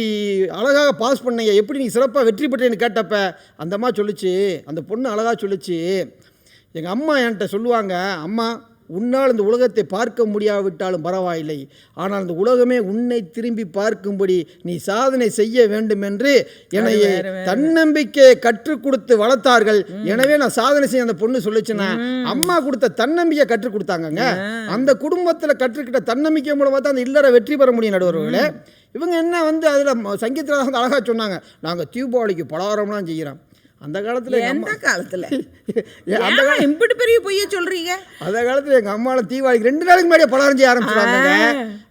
அழகாக பாஸ் பண்ணீங்க, எப்படி நீங்கள் சிறப்பாக வெற்றி பெற்றீங்கன்னு கேட்டப்ப அந்த அம்மா சொல்லிச்சு, அந்த பொண்ணு அழகாக சொல்லிச்சு, எங்கள் அம்மா என்கிட்ட சொல்லுவாங்க, அம்மா உன்னால் இந்த உலகத்தை பார்க்க முடியாவிட்டாலும் பரவாயில்லை, ஆனால் இந்த உலகமே உன்னை திரும்பி பார்க்கும்படி நீ சாதனை செய்ய வேண்டும் என்று என்னை தன்னம்பிக்கையை கற்றுக் கொடுத்து வளர்த்தார்கள். எனவே நான் சாதனை செய்ய அந்த பொண்ணு சொல்லிச்சுன்னா, அம்மா கொடுத்த தன்னம்பிக்கை கற்றுக் கொடுத்தாங்கங்க. அந்த குடும்பத்தில் கற்றுக்கிட்ட தன்னம்பிக்கை மூலமாக தான் அந்த இல்லற வெற்றி பெற முடியும் நடுவர்களே. இவங்க என்ன அதில் சங்கீதத்தில் வந்து அழகாக சொன்னாங்க, நாங்கள் தீபாவளிக்கு பலகாரம்லாம் செய்கிறோம். அந்த காலத்தில் எந்த காலத்தில் இப்படி பெரிய பொய்ய சொல்றீங்க? அந்த காலத்தில் எங்கள் அம்மாவில் தீபாவளிக்கு 2 நாளைக்கு முன்னாடியே பலகாரம் செய்ய ஆரம்பிச்சிடுவாங்க.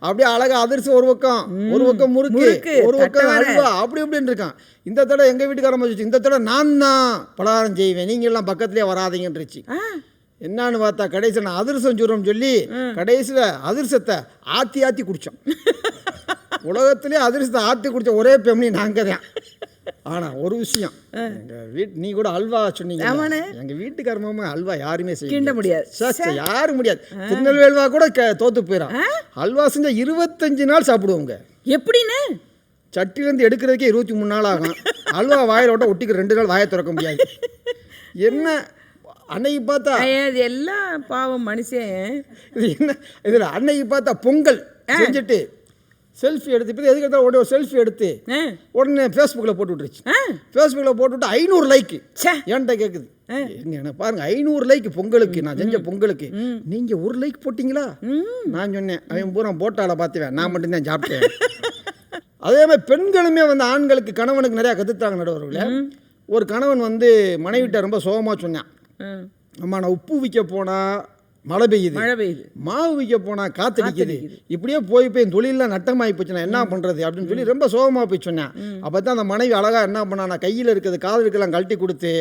அப்படியே அழகாக அதிர்ஷ்டம் ஒரு பக்கம் முறுக்கு, ஒரு பக்கம் அல்வா, அப்படி இப்படின்னு இருக்கான். இந்த தடவை எங்கள் வீட்டுக்காரன் வச்சு, இந்த தடவை நான் தான் பலகாரம் செய்வேன், நீங்கள் எல்லாம் பக்கத்துலேயே வராதீங்கன்றுச்சு. என்னான்னு பார்த்தா கடைசியில் நான் அதிர்ஷ்டம் சொல்கிறோம்னு சொல்லி கடைசியில் அதிர்ஷ்டத்தை ஆற்றி குடித்தோம். உலகத்திலே அதிர்ஷ்டத்தை ஆற்றி குடித்த ஒரே ஃபேமிலி நாங்கள் தான். ஆனால் ஒரு விஷயம், எங்கள் நீ கூட அல்வா சொன்னீங்க, எங்கள் வீட்டுக்காரமா அல்வா யாருமே செய்ய முடியாது, யாரும் முடியாது. திருநெல்வேல்வா கூட தோத்து போயிடும். அல்வா செஞ்சால் 25 நாள் சாப்பிடுவோங்க. எப்படின்னு? சட்டிலேருந்து எடுக்கிறதுக்கே 23 நாள் ஆகும். அல்வா வாயில் விட்ட ஒட்டிக்கு 2 நாள் வாயை திறக்க முடியாது. என்ன அன்னைக்கு பார்த்தா எல்லாம் பாவம் மனுஷன். இது என்ன இதில் அன்னைக்கு பார்த்தா பொங்கல் செஞ்சுட்டு செல்ஃபி எடுத்து, இப்போ எதுக்கு எடுத்தால் உடனே ஒரு செல்ஃபி எடுத்து உடனே ஃபேஸ்புக்கில் போட்டு விட்டுருச்சு. ஃபேஸ்புக்கில் போட்டுவிட்டு 500 லைக்கு என்கிட்ட கேட்குது. என்ன பாருங்க, 500 லைக் பொங்கலுக்கு, நான் செஞ்ச பொங்கலுக்கு நீங்கள் 1 லைக் போட்டிங்களா? நான் சொன்னேன், அவன் பூரா போட்டால பார்த்துவேன், நான் மட்டும்தான் சாப்பிட்டேன். அதே மாதிரி பெண்களுமே ஆண்களுக்கு கணவனுக்கு நிறையா கற்றுத்தாங்க நடுவர்களே. ஒரு கணவன் மனைவிட்ட ரொம்ப சோகமாக சொன்னான், அம்மா நான் உப்பு விற்க போனால் மழை பெய்யுது, மாவு விற்க போனால் காத்தடிக்குது, இப்படியே போய் என் தொழிலெலாம் நட்டமாகி போச்சு, நான் என்ன பண்ணுறது அப்படின்னு சொல்லி ரொம்ப சோகமாக போய் சொன்னேன். அப்போ தான் அந்த மனைவி அழகாக என்ன பண்ணா, நான் கையில் இருக்கிறது காது இருக்கலாம் கழட்டி கொடுத்து,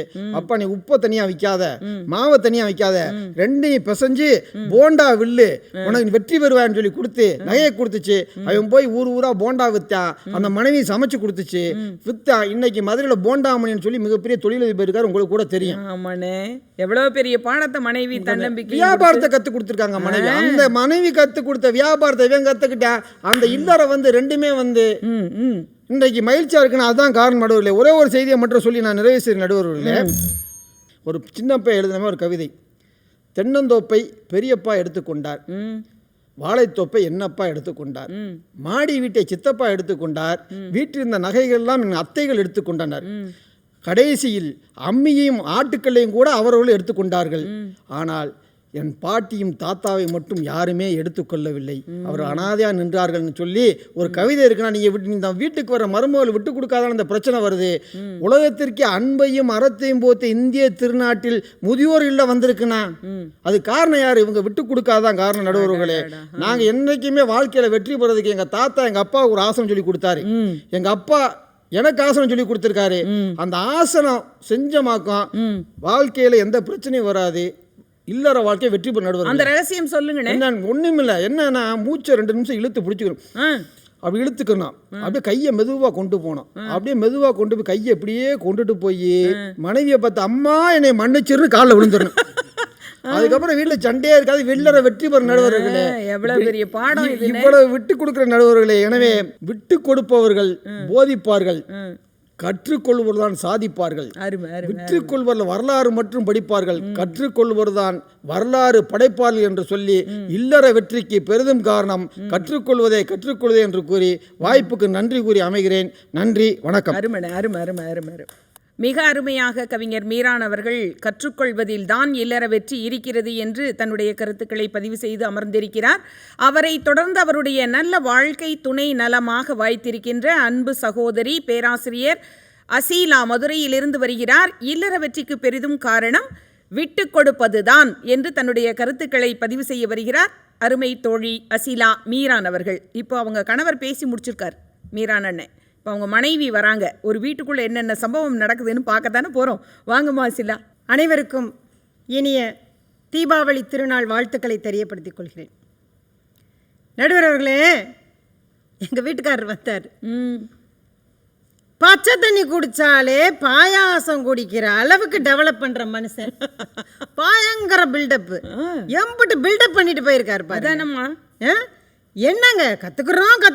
அப்பா நீ உப்பை தனியாக விற்காத, மாவை தனியாக விற்காத, ரெண்டையும் பிசைஞ்சு போண்டா வில்லு, உனக்கு வெற்றி பெறுவான்னு சொல்லி கொடுத்து நகையை கொடுத்துச்சு. அவன் போய் ஊராக போண்டா விற்றான். அந்த மனைவி சமைச்சு கொடுத்துச்சு, விற்றா. இன்னைக்கு மதுரையில் போண்டாமணின்னு சொல்லி மிகப்பெரிய தொழிலதிபர் இருக்கார், உங்களுக்கு கூட தெரியும். ஆமாண்ணே, எவ்வளோ பெரிய பாடத்தை மனைவி தன்னம்பிக்கை கத்து கொடுத்துருக்காங்க மனைவி. அந்த மனைவி கத்து கொடுத்த வியாபாரத்தை இவன் கத்துக்கிட்டேன். அந்த இல்லற ரெண்டுமே இன்றைக்கு மகிழ்ச்சியா இருக்குன்னு அதுதான் காரணம் நடுவர்களே. ஒரே ஒரு செய்தியை மட்டும் சொல்லி நான் நிறைவு செய்ய நடுவர்களே. ஒரு சின்னப்பா எழுதின ஒரு கவிதை, தென்னந்தோப்பை பெரியப்பா எடுத்துக்கொண்டார், வாழைத்தோப்பை என்னப்பா எடுத்துக்கொண்டார், மாடி வீட்டை சித்தப்பா எடுத்துக்கொண்டார், வீட்டில் இருந்த நகைகள் எல்லாம் என் அத்தைகள் எடுத்துக்கொண்டனர், கடைசியில் அம்மியையும் ஆட்டுக்கல்லையும் கூட அவர்கள் எடுத்துக்கொண்டார்கள். ஆனால் என் பாட்டியும் தாத்தாவை மட்டும் யாருமே எடுத்துக்கொள்ளவில்லை. அவர் அனாதையாக நின்றார்கள்னு சொல்லி ஒரு கவிதை இருக்குன்னா, நீங்கள் இந்த வீட்டுக்கு வர மருமகள் விட்டு கொடுக்காதான் இந்த பிரச்சனை வருது. உலகத்திற்கே அன்பையும் அறத்தையும் போத்த இந்திய திருநாட்டில் முதியோர் இல்ல வந்திருக்குன்னா அது காரணம் யார்? இவங்க விட்டு கொடுக்காதான் காரணம். நடுவர்களே, நாங்கள் என்றைக்குமே வாழ்க்கையில் வெற்றி பெறதுக்கு எங்கள் தாத்தா எங்கள் அப்பாவுக்கு ஒரு ஆசனம் சொல்லி கொடுத்தாரு. எங்கள் அப்பா எனக்கு ஆசனம் சொல்லி கொடுத்துருக்காரு. அந்த ஆசனம் செஞ்சமாக்கம் வாழ்க்கையில் எந்த பிரச்சனையும் வராது. இல்லற வாழ்க்கை வெற்றி பெற நடுவர். அந்த ரகசியம் சொல்லுங்க. என்ன ஒண்ணும் இல்லை, என்னன்னா மூச்சை 2 நிமிஷம் இழுத்து பிடிச்சிக்கணும். அப்படி இழுத்துக்கணும். அப்படியே கையை மெதுவாக கொண்டு போனோம். அப்படியே மெதுவாக கொண்டு போய் கையை அப்படியே கொண்டுட்டு போய் மனைவியை பார்த்து அம்மா என்னை மன்னிச்சிருன்னு காலில் விழுந்துடணும். அதுக்கப்புறம் வீட்டில் சண்டையே இருக்காது. வெள்ளற வெற்றி பெற நடுவர்களே, எவ்வளவு பெரிய பாடம் இவ்வளவு விட்டு கொடுக்குற நடுவர்களே. எனவே விட்டு கொடுப்பவர்கள் போதிப்பார்கள், கற்றுக்கொள்வதுதான் சாதிப்பார்கள். விற்றுக்கொள்வர்கள் வரலாறு மற்றும் படிப்பார்கள், கற்றுக்கொள்வதுதான் வரலாறு படைப்பார்கள் என்று சொல்லி இல்லற வெற்றிக்கு பெரிதும் காரணம் கற்றுக்கொள்வதே என்று கூறி வாய்ப்புக்கு நன்றி கூறி அமைகிறேன். நன்றி, வணக்கம். அருமை. மிக அருமையாக கவிஞர் மீரான் அவர்கள் கற்றுக்கொள்வதில் தான் இல்லற வெற்றி இருக்கிறது என்று தன்னுடைய கருத்துக்களை பதிவு செய்து அமர்ந்திருக்கிறார். அவரை தொடர்ந்து அவருடைய நல்ல வாழ்க்கை துணை நலமாக வாய்த்திருக்கின்ற அன்பு சகோதரி பேராசிரியர் அசீலா மதுரையிலிருந்து வருகிறார். இல்லற வெற்றிக்கு பெரிதும் காரணம் விட்டு கொடுப்பதுதான் என்று தன்னுடைய கருத்துக்களை பதிவு செய்ய வருகிறார் அருமை தோழி அசீலா மீரான் அவர்கள். இப்போ அவங்க கணவர் பேசி முடிச்சிருக்கார் மீரான் அண்ணன். இப்போ அவங்க மனைவி வராங்க. ஒரு வீட்டுக்குள்ளே என்னென்ன சம்பவம் நடக்குதுன்னு பார்க்கத்தானே போகிறோம். வாங்கம்மா அசீலா. அனைவருக்கும் இனிய தீபாவளி திருநாள் வாழ்த்துக்களை தெரியப்படுத்திக் கொள்கிறேன். நடுவர் அவர்களே, எங்கள் வீட்டுக்காரர் வந்தார். பச்சை தண்ணி குடிச்சாலே பாயாசம் குடிக்கிற அளவுக்கு டெவலப் பண்ற மனுஷன். பயங்கர பில்டப், எம்பிட்டு பில்டப் பண்ணிட்டு போயிருக்காரு பாருமா. என்னங்க கத்துக்கிறோம்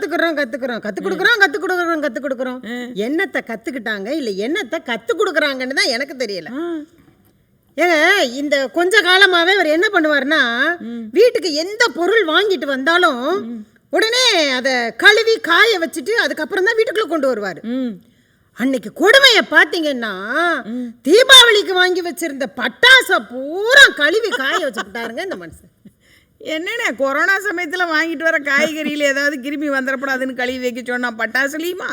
என்னத்தை கத்துக்கிட்டாங்க இல்ல என்னத்தை கத்து கொடுக்குறாங்கன்னு தான் எனக்கு தெரியல. ஏங்க இந்த கொஞ்ச காலமாவே அவர் என்ன பண்ணுவாருன்னா, வீட்டுக்கு எந்த பொருள் வாங்கிட்டு வந்தாலும் உடனே அதை கழுவி காய வச்சுட்டு அதுக்கப்புறம் தான் வீட்டுக்குள்ள கொண்டு வருவாரு. அன்னைக்கு கொடுமையை பார்த்தீங்கன்னா, தீபாவளிக்கு வாங்கி வச்சிருந்த பட்டாசை பூரா கழுவி காய வச்சுட்டாருங்க இந்த மனுஷன். என்னென்ன கொரோனா சமயத்தில் வாங்கிட்டு வர காய்கறியில் ஏதாவது கிருமி வந்துடக்கூடாதுன்னு கழுவி வைக்க சொன்னா பட்டாசுலையுமா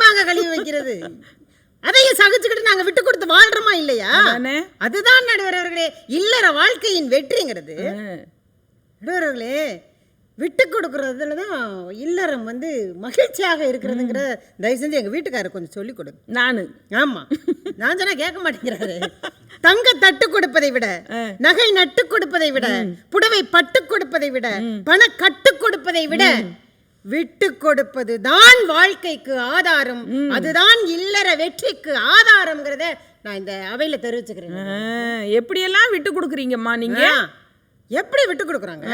அங்கே கழுவி வைக்கிறது. அதையும் சகிச்சுக்கிட்டு நாங்கள் விட்டு கொடுத்து வாழ்றோமா இல்லையா? அதுதான் நடுவர்களே இல்லற வாழ்க்கையின் வெற்றிங்கிறது. நடுவர்களே, விட்டு கொடுக்கறதுல தான் இல்லறம் மகிழ்ச்சியாக இருக்கிறதுங்கிற தயவு செஞ்சு எங்கள் வீட்டுக்காரர் கொஞ்சம் சொல்லிக் கொடுங்க. நான் சொன்னா கேட்க மாட்டேங்கிறாரு. தங்க தட்டு கொடுப்பதை விட, நகை நட்டு கொடுப்பதை விட, புடவை பட்டு கொடுப்பதை விட, பண கட்டு கொடுப்பதை விட விட்டு கொடுப்பது தான் வாழ்க்கைக்கு ஆதாரம். அதுதான் இல்லற வெற்றிக்கு ஆதாரம்ங்கிறத நான் இந்த அவையில தெரிவிச்சுக்கிறேன். எப்படியெல்லாம் விட்டு கொடுக்குறீங்கம்மா நீங்க? எப்படி விட்டு கொடுக்குறாங்க?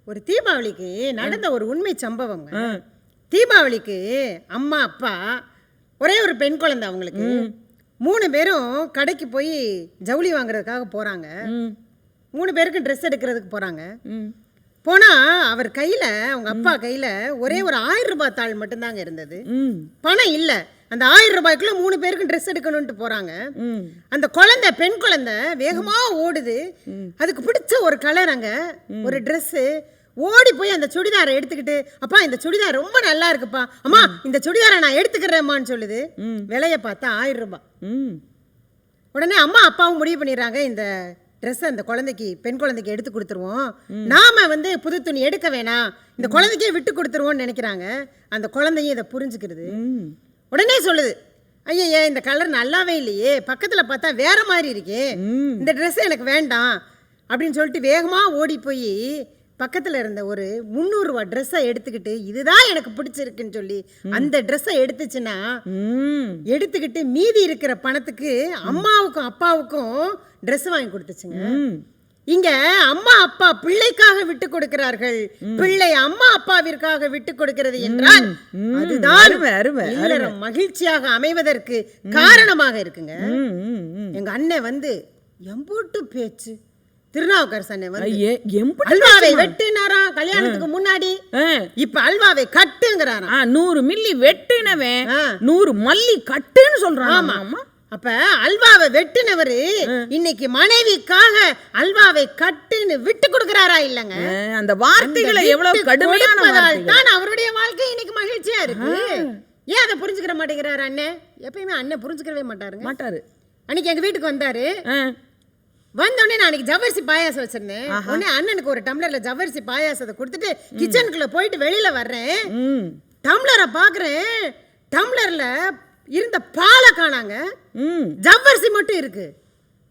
ஒரு தீபாவளிக்கு நடந்த ஒரு உண்மை சம்பவம். தீபாவளிக்கு அம்மா அப்பா ஒரே ஒரு பெண் குழந்தை, அவங்களுக்கு 3 பேரும் கடைக்கு போய் ஜவுளி வாங்குறதுக்காக போகிறாங்க. 3 பேருக்கு ட்ரெஸ் எடுக்கிறதுக்கு போகிறாங்க. போனால் அவர் கையில், அவங்க அப்பா கையில் ஒரே ஒரு 1000 ரூபாய் தாள் மட்டும்தாங்க இருந்தது. பணம் இல்லை. அந்த 1000 ரூபாய்க்குள்ள 3 பேருக்கு ட்ரெஸ் எடுக்கணும்ட்டு போகிறாங்க. அந்த குழந்தை, பெண் குழந்தை வேகமாக ஓடுது. அதுக்கு பிடிச்ச ஒரு கலர், அங்கே ஒரு ட்ரெஸ்ஸு. ஓடி போய் அந்த சுடிதாரை எடுத்துக்கிட்டு, அப்பா இந்த சுடிதார் ரொம்ப நல்லா இருக்குப்பா, அம்மா இந்த சுடிதாரை நான் எடுத்துக்கிறேம்மான்னு சொல்லுது. விலையை பார்த்தா 1000 ரூபாய். உடனே அம்மா அப்பாவும் முடிவு பண்ணிடுறாங்க, இந்த ட்ரெஸ்ஸை அந்த குழந்தைக்கு, பெண் குழந்தைக்கு எடுத்து கொடுத்துருவோம், நாம புது துணி எடுக்க வேணாம், இந்த குழந்தைக்கே விட்டு கொடுத்துருவோம்னு நினைக்கிறாங்க. அந்த குழந்தையும் இதை புரிஞ்சுக்கிறது. உடனே சொல்லுது, ஐயா இந்த கலர் நல்லாவே இல்லையே, பக்கத்தில் பார்த்தா வேற மாதிரி இருக்கே, இந்த ட்ரெஸ் எனக்கு வேண்டாம் அப்படின்னு சொல்லிட்டு வேகமாக ஓடி போய் பக்கத்தில் இருந்த ஒரு 300 ரூபாய் ட்ரெஸ்ஸை எடுத்துக்கிட்டு, இதுதான் எனக்கு பிடிச்சிருக்குன்னு சொல்லி அந்த ட்ரெஸ்ஸை எடுத்துச்சுன்னா, எடுத்துக்கிட்டு மீதி இருக்கிற பணத்துக்கு அம்மாவுக்கும் அப்பாவுக்கும் ட்ரெஸ் வாங்கி கொடுத்துச்சுங்க. இங்க அம்மா அப்பா பிள்ளைக்காக விட்டு கொடுக்கிறார்கள், பிள்ளை அம்மா அப்பாவிற்காக விட்டு கொடுக்கிறது என்றால் அதுதான் மகிழ்ச்சியாக அமைவதற்கு காரணமாக இருக்குங்க. எங்க அண்ணன் எம்பூட்டு பேச்சு, திருநாவுக்கரசு அண்ணன் வந்து ஐயே, எம்புட்டு அல்வாவை பேசுமா? வெட்டினாராம் கல்யாணத்துக்கு முன்னாடி. ஆ. இப்ப அல்வாவை கட்டுங்கிறாராம். 100 மில்லி வெட்டினவன் ஆ. 100 மல்லி கட்டுன்னு சொல்றான். ஆமா. அப்ப அல்வாவை வெட்டினவரு இன்னைக்கு மனைவிக்காக அல்வாவை கட்டுன்னு விட்டு கொடுக்கறாரா இல்லங்க? அந்த வார்த்தைகளை எவ்வளவு கடுமையான வார்த்தைகள். தான் அவருடைய வாழ்க்கை இன்னைக்கு மகிழ்ச்சியா இருக்கு. ஏன் அதை புரிஞ்சுக்கிற மாட்டேங்கிறாரு அண்ணன்? எப்பயுமே அண்ணன் புரிஞ்சுக்கவே மாட்டாரு. அன்னைக்கு எங்க வீட்டுக்கு வந்தாரு. வந்தோடனே நான் அன்னைக்கு ஜவ்வரிசி பாயாசம் வச்சிருந்தேன். உடனே அண்ணனுக்கு ஒரு டம்ளர்ல ஜவ்வரிசி பாயாசத்தை கொடுத்துட்டு கிச்சனுக்குள்ள போயிட்டு வெளியில வர்றேன். டம்ளரை பாக்குறேன், டம்ளர்ல இருந்த பாலை காணாங்க, ஜவ்வரிசி மட்டும் இருக்கு.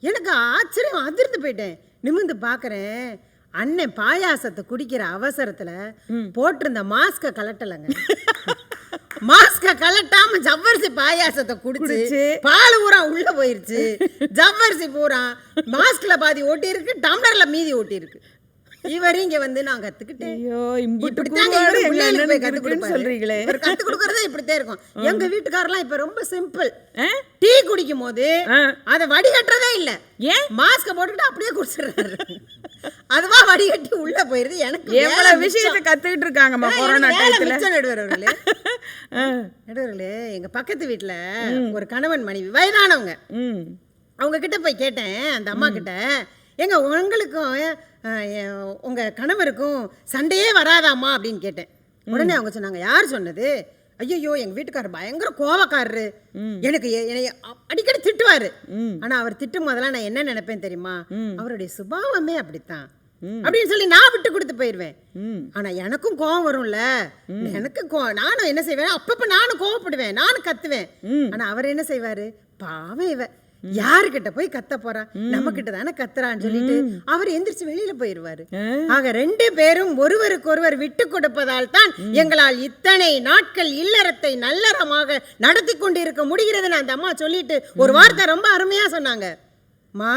எனக்கு ஆச்சரியம், அதிர்ந்து போயிட்டேன். நிமிர்ந்து பாக்குறேன், அண்ணன் பாயாசத்தை குடிக்கிற அவசரத்துல போட்டிருந்த மாஸ்க கலட்டலங்க. மாஸ்க கலட்டாம ஜவ்வரிசி பாயாசத்தை குடிச்சு பால் பூரா உள்ள போயிருச்சு. ஜவ்வரிசி பூரா மாஸ்க்ல பாதி ஓட்டி இருக்கு, டம்ளர்ல மீதி ஓட்டி இருக்கு. இவர் இங்க வந்து நான் கத்துக்கிட்டேன். சொல்றீங்களே, கத்து கொடுக்கறதே இப்படித்தான் இருக்கும். எங்க வீட்டுக்காரெல்லாம் இப்ப ரொம்ப சிம்பிள். டீ குடிக்கும் போது அதை வடிகட்டுறதே இல்ல, ஏன் மாஸ்க போட்டுட்டு அப்படியே குடிச்சிடுறாரு. அதுவா வடிகட்டி உள்ள போயிருது. எனக்கு எவ்வளவு விஷயத்தை கத்துக்கிட்டு இருக்காங்கம்மா கொரோனா டைம்ல. நடுவர்களே, எங்க பக்கத்து வீட்டுல ஒரு கணவன் மனைவி வயதானவங்க, அவங்க கிட்ட போய் கேட்டேன், அந்த அம்மா கிட்ட, எங்க உங்களுக்கும் உங்க கணவருக்கும் சண்டையே வராதாமா அப்படின்னு கேட்டேன். உடனே அவங்க சொன்னாங்க, யார் சொன்னது? ஐயோ, எங்க வீட்டுக்காரர் பயங்கர கோவக்காரரு, எனக்கு அடிக்கடி திட்டுவாரு. ஆனா அவர் திட்டும் போதெல்லாம் நான் என்ன நினைப்பேன் தெரியுமா, அவருடைய சுபாவமே அப்படித்தான் அப்படின்னு சொல்லி நான் விட்டு கொடுத்து போயிருவேன். ஆனா எனக்கும் கோவம் வரும்ல, நானும் என்ன செய்வேன், அப்பப்ப நானும் கோவப்படுவேன், நானும் கத்துவேன். ஆனா அவர் என்ன செய்வாரு, பாவம் இவ யாருக்கிட்ட போய் கத்த போறா, நம்ம கிட்ட தானே கத்துறான்னு சொல்லிட்டு அவர் எந்திரிச்சு வெளியில போயிருவாரு. ஆக 2 பேரும் ஒருவருக்கு ஒருவர் விட்டு கொடுப்பதால் தான் எங்களால் இத்தனை நாட்கள் இல்லறத்தை நல்லறமாக நடத்தி கொண்டு இருக்க முடிகிறதுன்னு அந்த அம்மா சொல்லிட்டு ஒரு வார்த்தை ரொம்ப அருமையா சொன்னாங்க. மா,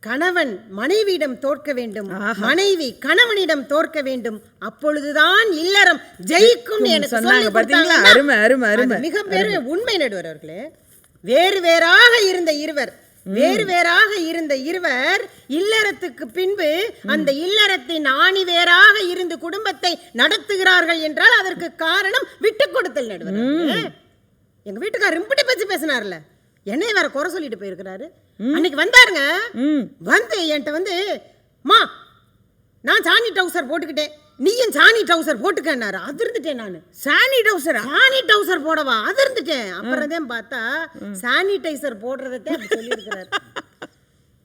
கணவன் மனைவியிடம் தோற்க வேண்டும், மனைவி கணவனிடம் தோற்க வேண்டும், அப்பொழுதுதான் இல்லறம் ஜெயிக்கும் எனக்கு சொல்லி கொடுத்தாங்க. மிக பெரிய உண்மை நடுவர்களே. வேறு வேறாக இருந்த இருவர் இல்லறத்துக்கு பின்பு அந்த இல்லறத்தின் ஆணி வேறாக இருந்து குடும்பத்தை நடத்துகிறார்கள் என்றால் அதற்கு காரணம் விட்டு கொடுத்தல் நடுவர்களே. எங்க வீட்டுக்காரர் இம்புட்டி பச்சு பேசினார்ல, என்னைய வேற குறை சொல்லிட்டு போயிருக்கிறாரு. அன்னைக்கு வந்தாருங்க, வந்து என்கிட்ட வந்து, மா நான் சாணி டவுசர் போட்டுக்கிட்டேன், நீயும் சாணி டவுசர் போட்டுக்கன்னாரு. அதிர்ந்துட்டேன் நானு. சாணி டவுசர் போடவா? அதிர்ந்துட்டேன். அப்புறம் தான் பார்த்தா சானிடைசர் போடுறதே அப்படி சொல்லியிருக்கிறாரு.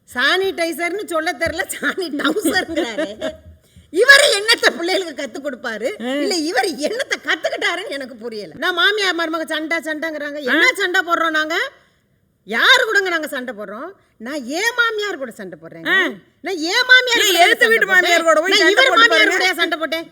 சானிடைசர்னு சொல்ல தெரியல, சாணி டவுசர்ங்கிறாரு. இவர் என்னத்தை பிள்ளைகளுக்கு கத்து கொடுப்பாரு, இல்ல இவர் என்னத்தை கத்துக்கிட்டாருன்னு எனக்கு புரியல. நான் மாமியார் மருமக சண்டைங்கிறாங்க. என்ன சண்டை போடுறோம் நாங்க? யாரு கூடங்க நாங்க சண்டை போடுறோம்? நான் ஏன் மாமியார் கூட சண்டை போடுறேன். நான் ஏன் மாமியார் எடுத்து வீட்டு மாமியார் கூட போய் இவர் மாமியார் கூட சண்டை போட்டேன்.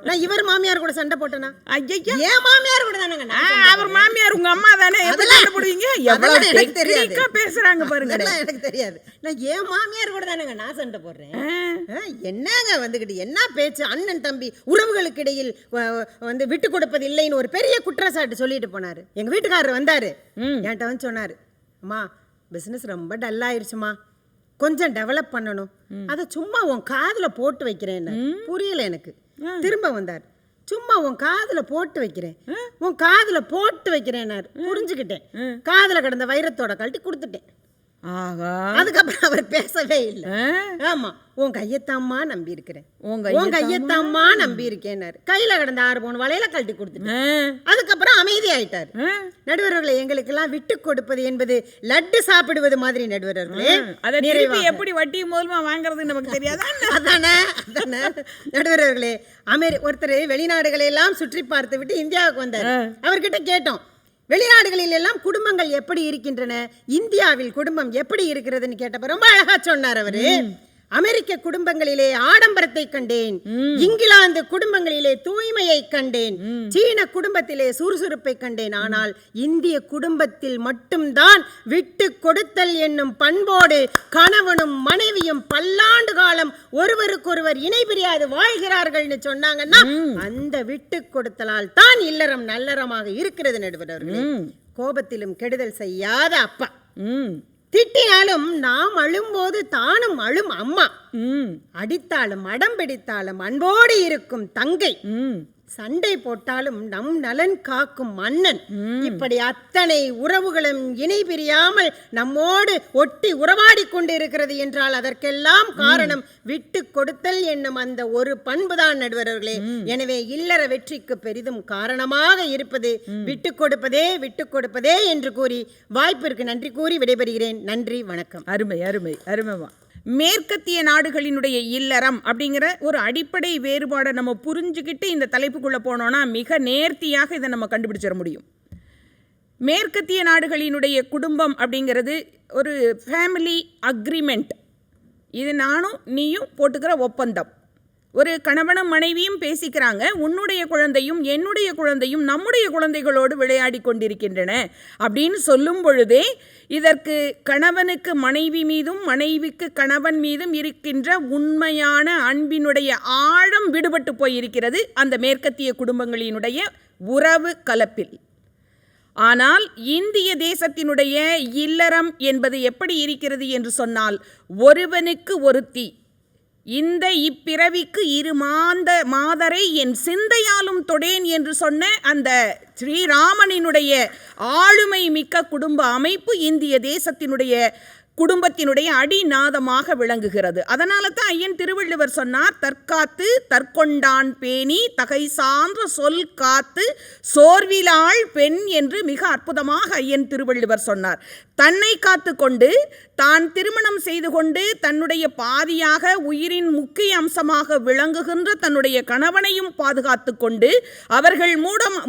நான் இவர் மாமியார் கூட சண்டை போட்டேனா? ஐயா, ஏன் மாமியார் கூட தானங்க. அவர் மாமியார் உங்க அம்மா தானே, எப்படி சண்டை போடுவீங்க? எவ்வளவு எனக்கு தெரியாது பேசுறாங்க பாருங்க. அதெல்லாம் எனக்கு தெரியாது. நான் ஏன் மாமியார் கூட தானங்க நான் சண்டை போடுறேன். என்னங்க வந்துகிட்டு என்ன பேச்சு, அண்ணன் தம்பி உறவுகளுக்கு இடையில் வந்து விட்டு கொடுப்பது இல்லைன்னு ஒரு பெரிய குற்றச்சாட்டு சொல்லிட்டு போனாரு. எங்க வீட்டுக்காரர் வந்தாரு, என்கிட்ட வந்து சொன்னாரு, அம்மா பிசினஸ் ரொம்ப டல் ஆயிருச்சுமா, கொஞ்சம் டெவலப் பண்ணணும், அதை சும்மா உன் காதுல போட்டு வைக்கிறேன். புரியல எனக்கு. திரும்ப வந்தார், சும்மா உன் காதுல போட்டு வைக்கிறேன், உன் காதுல போட்டு வைக்கிறேன். புரிஞ்சுக்கிட்டேன். காதுல கிடந்த வைரத்தோட கழட்டி கொடுத்துட்டேன். அதுக்கப்புறம் அவர் பேசவே இல்லை. ஆமா, உன் கையத்தாம்மா நம்பி இருக்கிறேன், உன் கையத்தாம்மா நம்பி இருக்கேன். கையில கிடந்த 6 பவுன் வளையல கழட்டி கொடுத்துட்டேன். அதுக்கப்புறம் அமைதி ஆயிட்டார். நடுவர்களே, எங்களுக்கு எல்லாம் விட்டு கொடுப்பது என்பது லட்டு சாப்பிடுவது மாதிரி நடுவர்களே. எப்படி வட்டி மூலமா வாங்குறது நமக்கு தெரியாது. அதானே நடுவர்களே. ஒருத்தர் வெளிநாடுகளை எல்லாம் சுற்றி பார்த்து விட்டு இந்தியாவுக்கு வந்தார். அவர்கிட்ட கேட்டோம், வெளிநாடுகளில் எல்லாம் குடும்பங்கள் எப்படி இருக்கின்றன, இந்தியாவில் குடும்பம் எப்படி இருக்கிறதுன்னு கேட்டப்ப ரொம்ப அழகா சொன்னார் அவரு. அமெரிக்க குடும்பங்களிலே ஆடம்பரத்தை கண்டேன், இங்கிலாந்து குடும்பங்களிலே தூய்மையை கண்டேன், சீன குடும்பத்திலே சுறுசுறுப்பை கண்டேன், ஆனால் இந்திய குடும்பத்தில் மட்டும்தான் விட்டு கொடுத்தல் என்னும் பண்போடு கணவனும் மனைவியும் பல்லாண்டு காலம் ஒருவருக்கொருவர் இணை பிரியாது வாழ்கிறார்கள்னு சொன்னாங்கன்னா அந்த விட்டு கொடுத்தலால் தான் இல்லறம் நல்லறமாக இருக்கிறது நடுவர்களே. கோபத்திலும் கெடுதல் செய்யாத அப்பா, திட்டினாலும் நாம் அழும்போது தானும் அழும் அம்மா, ம் அடித்தாலும் அடம் பிடித்தாலும் அன்போடு இருக்கும் தங்கை, ம் சண்டை போட்டாலும் நம் நலன் காக்கும் மன்னன், இப்படி அத்தனை உறவுகளும் இணை பிரியாமல் நம்மோடு ஒட்டி உறவாடி கொண்டு இருக்கிறது என்றால் அதற்கெல்லாம் காரணம் விட்டு கொடுத்தல் என்னும் அந்த ஒரு பண்புதான் நடுவர்களே. எனவே இல்லற வெற்றிக்கு பெரிதும் காரணமாக இருப்பது விட்டு கொடுப்பதே, விட்டு கொடுப்பதே என்று கூறி வாய்ப்பிற்கு நன்றி கூறி விடைபெறுகிறேன். நன்றி, வணக்கம். அருமை அருமை அருமைமா. மேற்கத்திய நாடுகளினுடைய இல்லறம் அப்படிங்கிற ஒரு அடிப்படை வேறுபாடை நம்ம புரிஞ்சுக்கிட்டு இந்த தலைப்புக்குள்ளே போனோன்னா மிக நேர்த்தியாக இதை நம்ம கண்டுபிடிச்சிட முடியும். மேற்கத்திய நாடுகளினுடைய குடும்பம் அப்படிங்கிறது ஒரு ஃபேமிலி அக்ரிமெண்ட். இது நானும் நீயும் போட்டுக்கிற ஒப்பந்தம். ஒரு கணவனும் மனைவியும் பேசிக்கிறாங்க, உன்னுடைய குழந்தையும் என்னுடைய குழந்தையும் நம்முடைய குழந்தைகளோடு விளையாடி கொண்டிருக்கின்றன அப்படின்னு சொல்லும் பொழுதே இதற்கு கணவனுக்கு மனைவி மீதும் மனைவிக்கு கணவன் மீதும் இருக்கின்ற உண்மையான அன்பினுடைய ஆழம் விடுபட்டு போயிருக்கிறது அந்த மேற்கத்திய குடும்பங்களினுடைய உறவு கலப்பில். ஆனால் இந்திய தேசத்தினுடைய இல்லறம் என்பது எப்படி இருக்கிறது என்று சொன்னால், ஒருவனுக்கு ஒருத்தி, இந்த இப்பிறவிக்கு இரு மாதரை என் சிந்தையாலும் தொடேன் என்று சொன்ன அந்த ஸ்ரீராமனினுடைய ஆளுமை மிக்க குடும்ப அமைப்பு இந்திய தேசத்தினுடைய குடும்பத்தினுடைய அடிநாதமாக விளங்குகிறது. அதனால தான் ஐயன் திருவள்ளுவர் சொன்னார், தற்காத்து தற்கொண்டான் பேணி தகை சான்ற சொல் காத்து சோர்விலாள் பெண் என்று மிக அற்புதமாக ஐயன் திருவள்ளுவர் சொன்னார். தன்னை காத்து கொண்டு தான் திருமணம் செய்து கொண்டு தன்னுடைய பாதியாக உயிரின் முக்கிய அம்சமாக விளங்குகின்ற தன்னுடைய கணவனையும் பாதுகாத்து கொண்டு அவர்கள்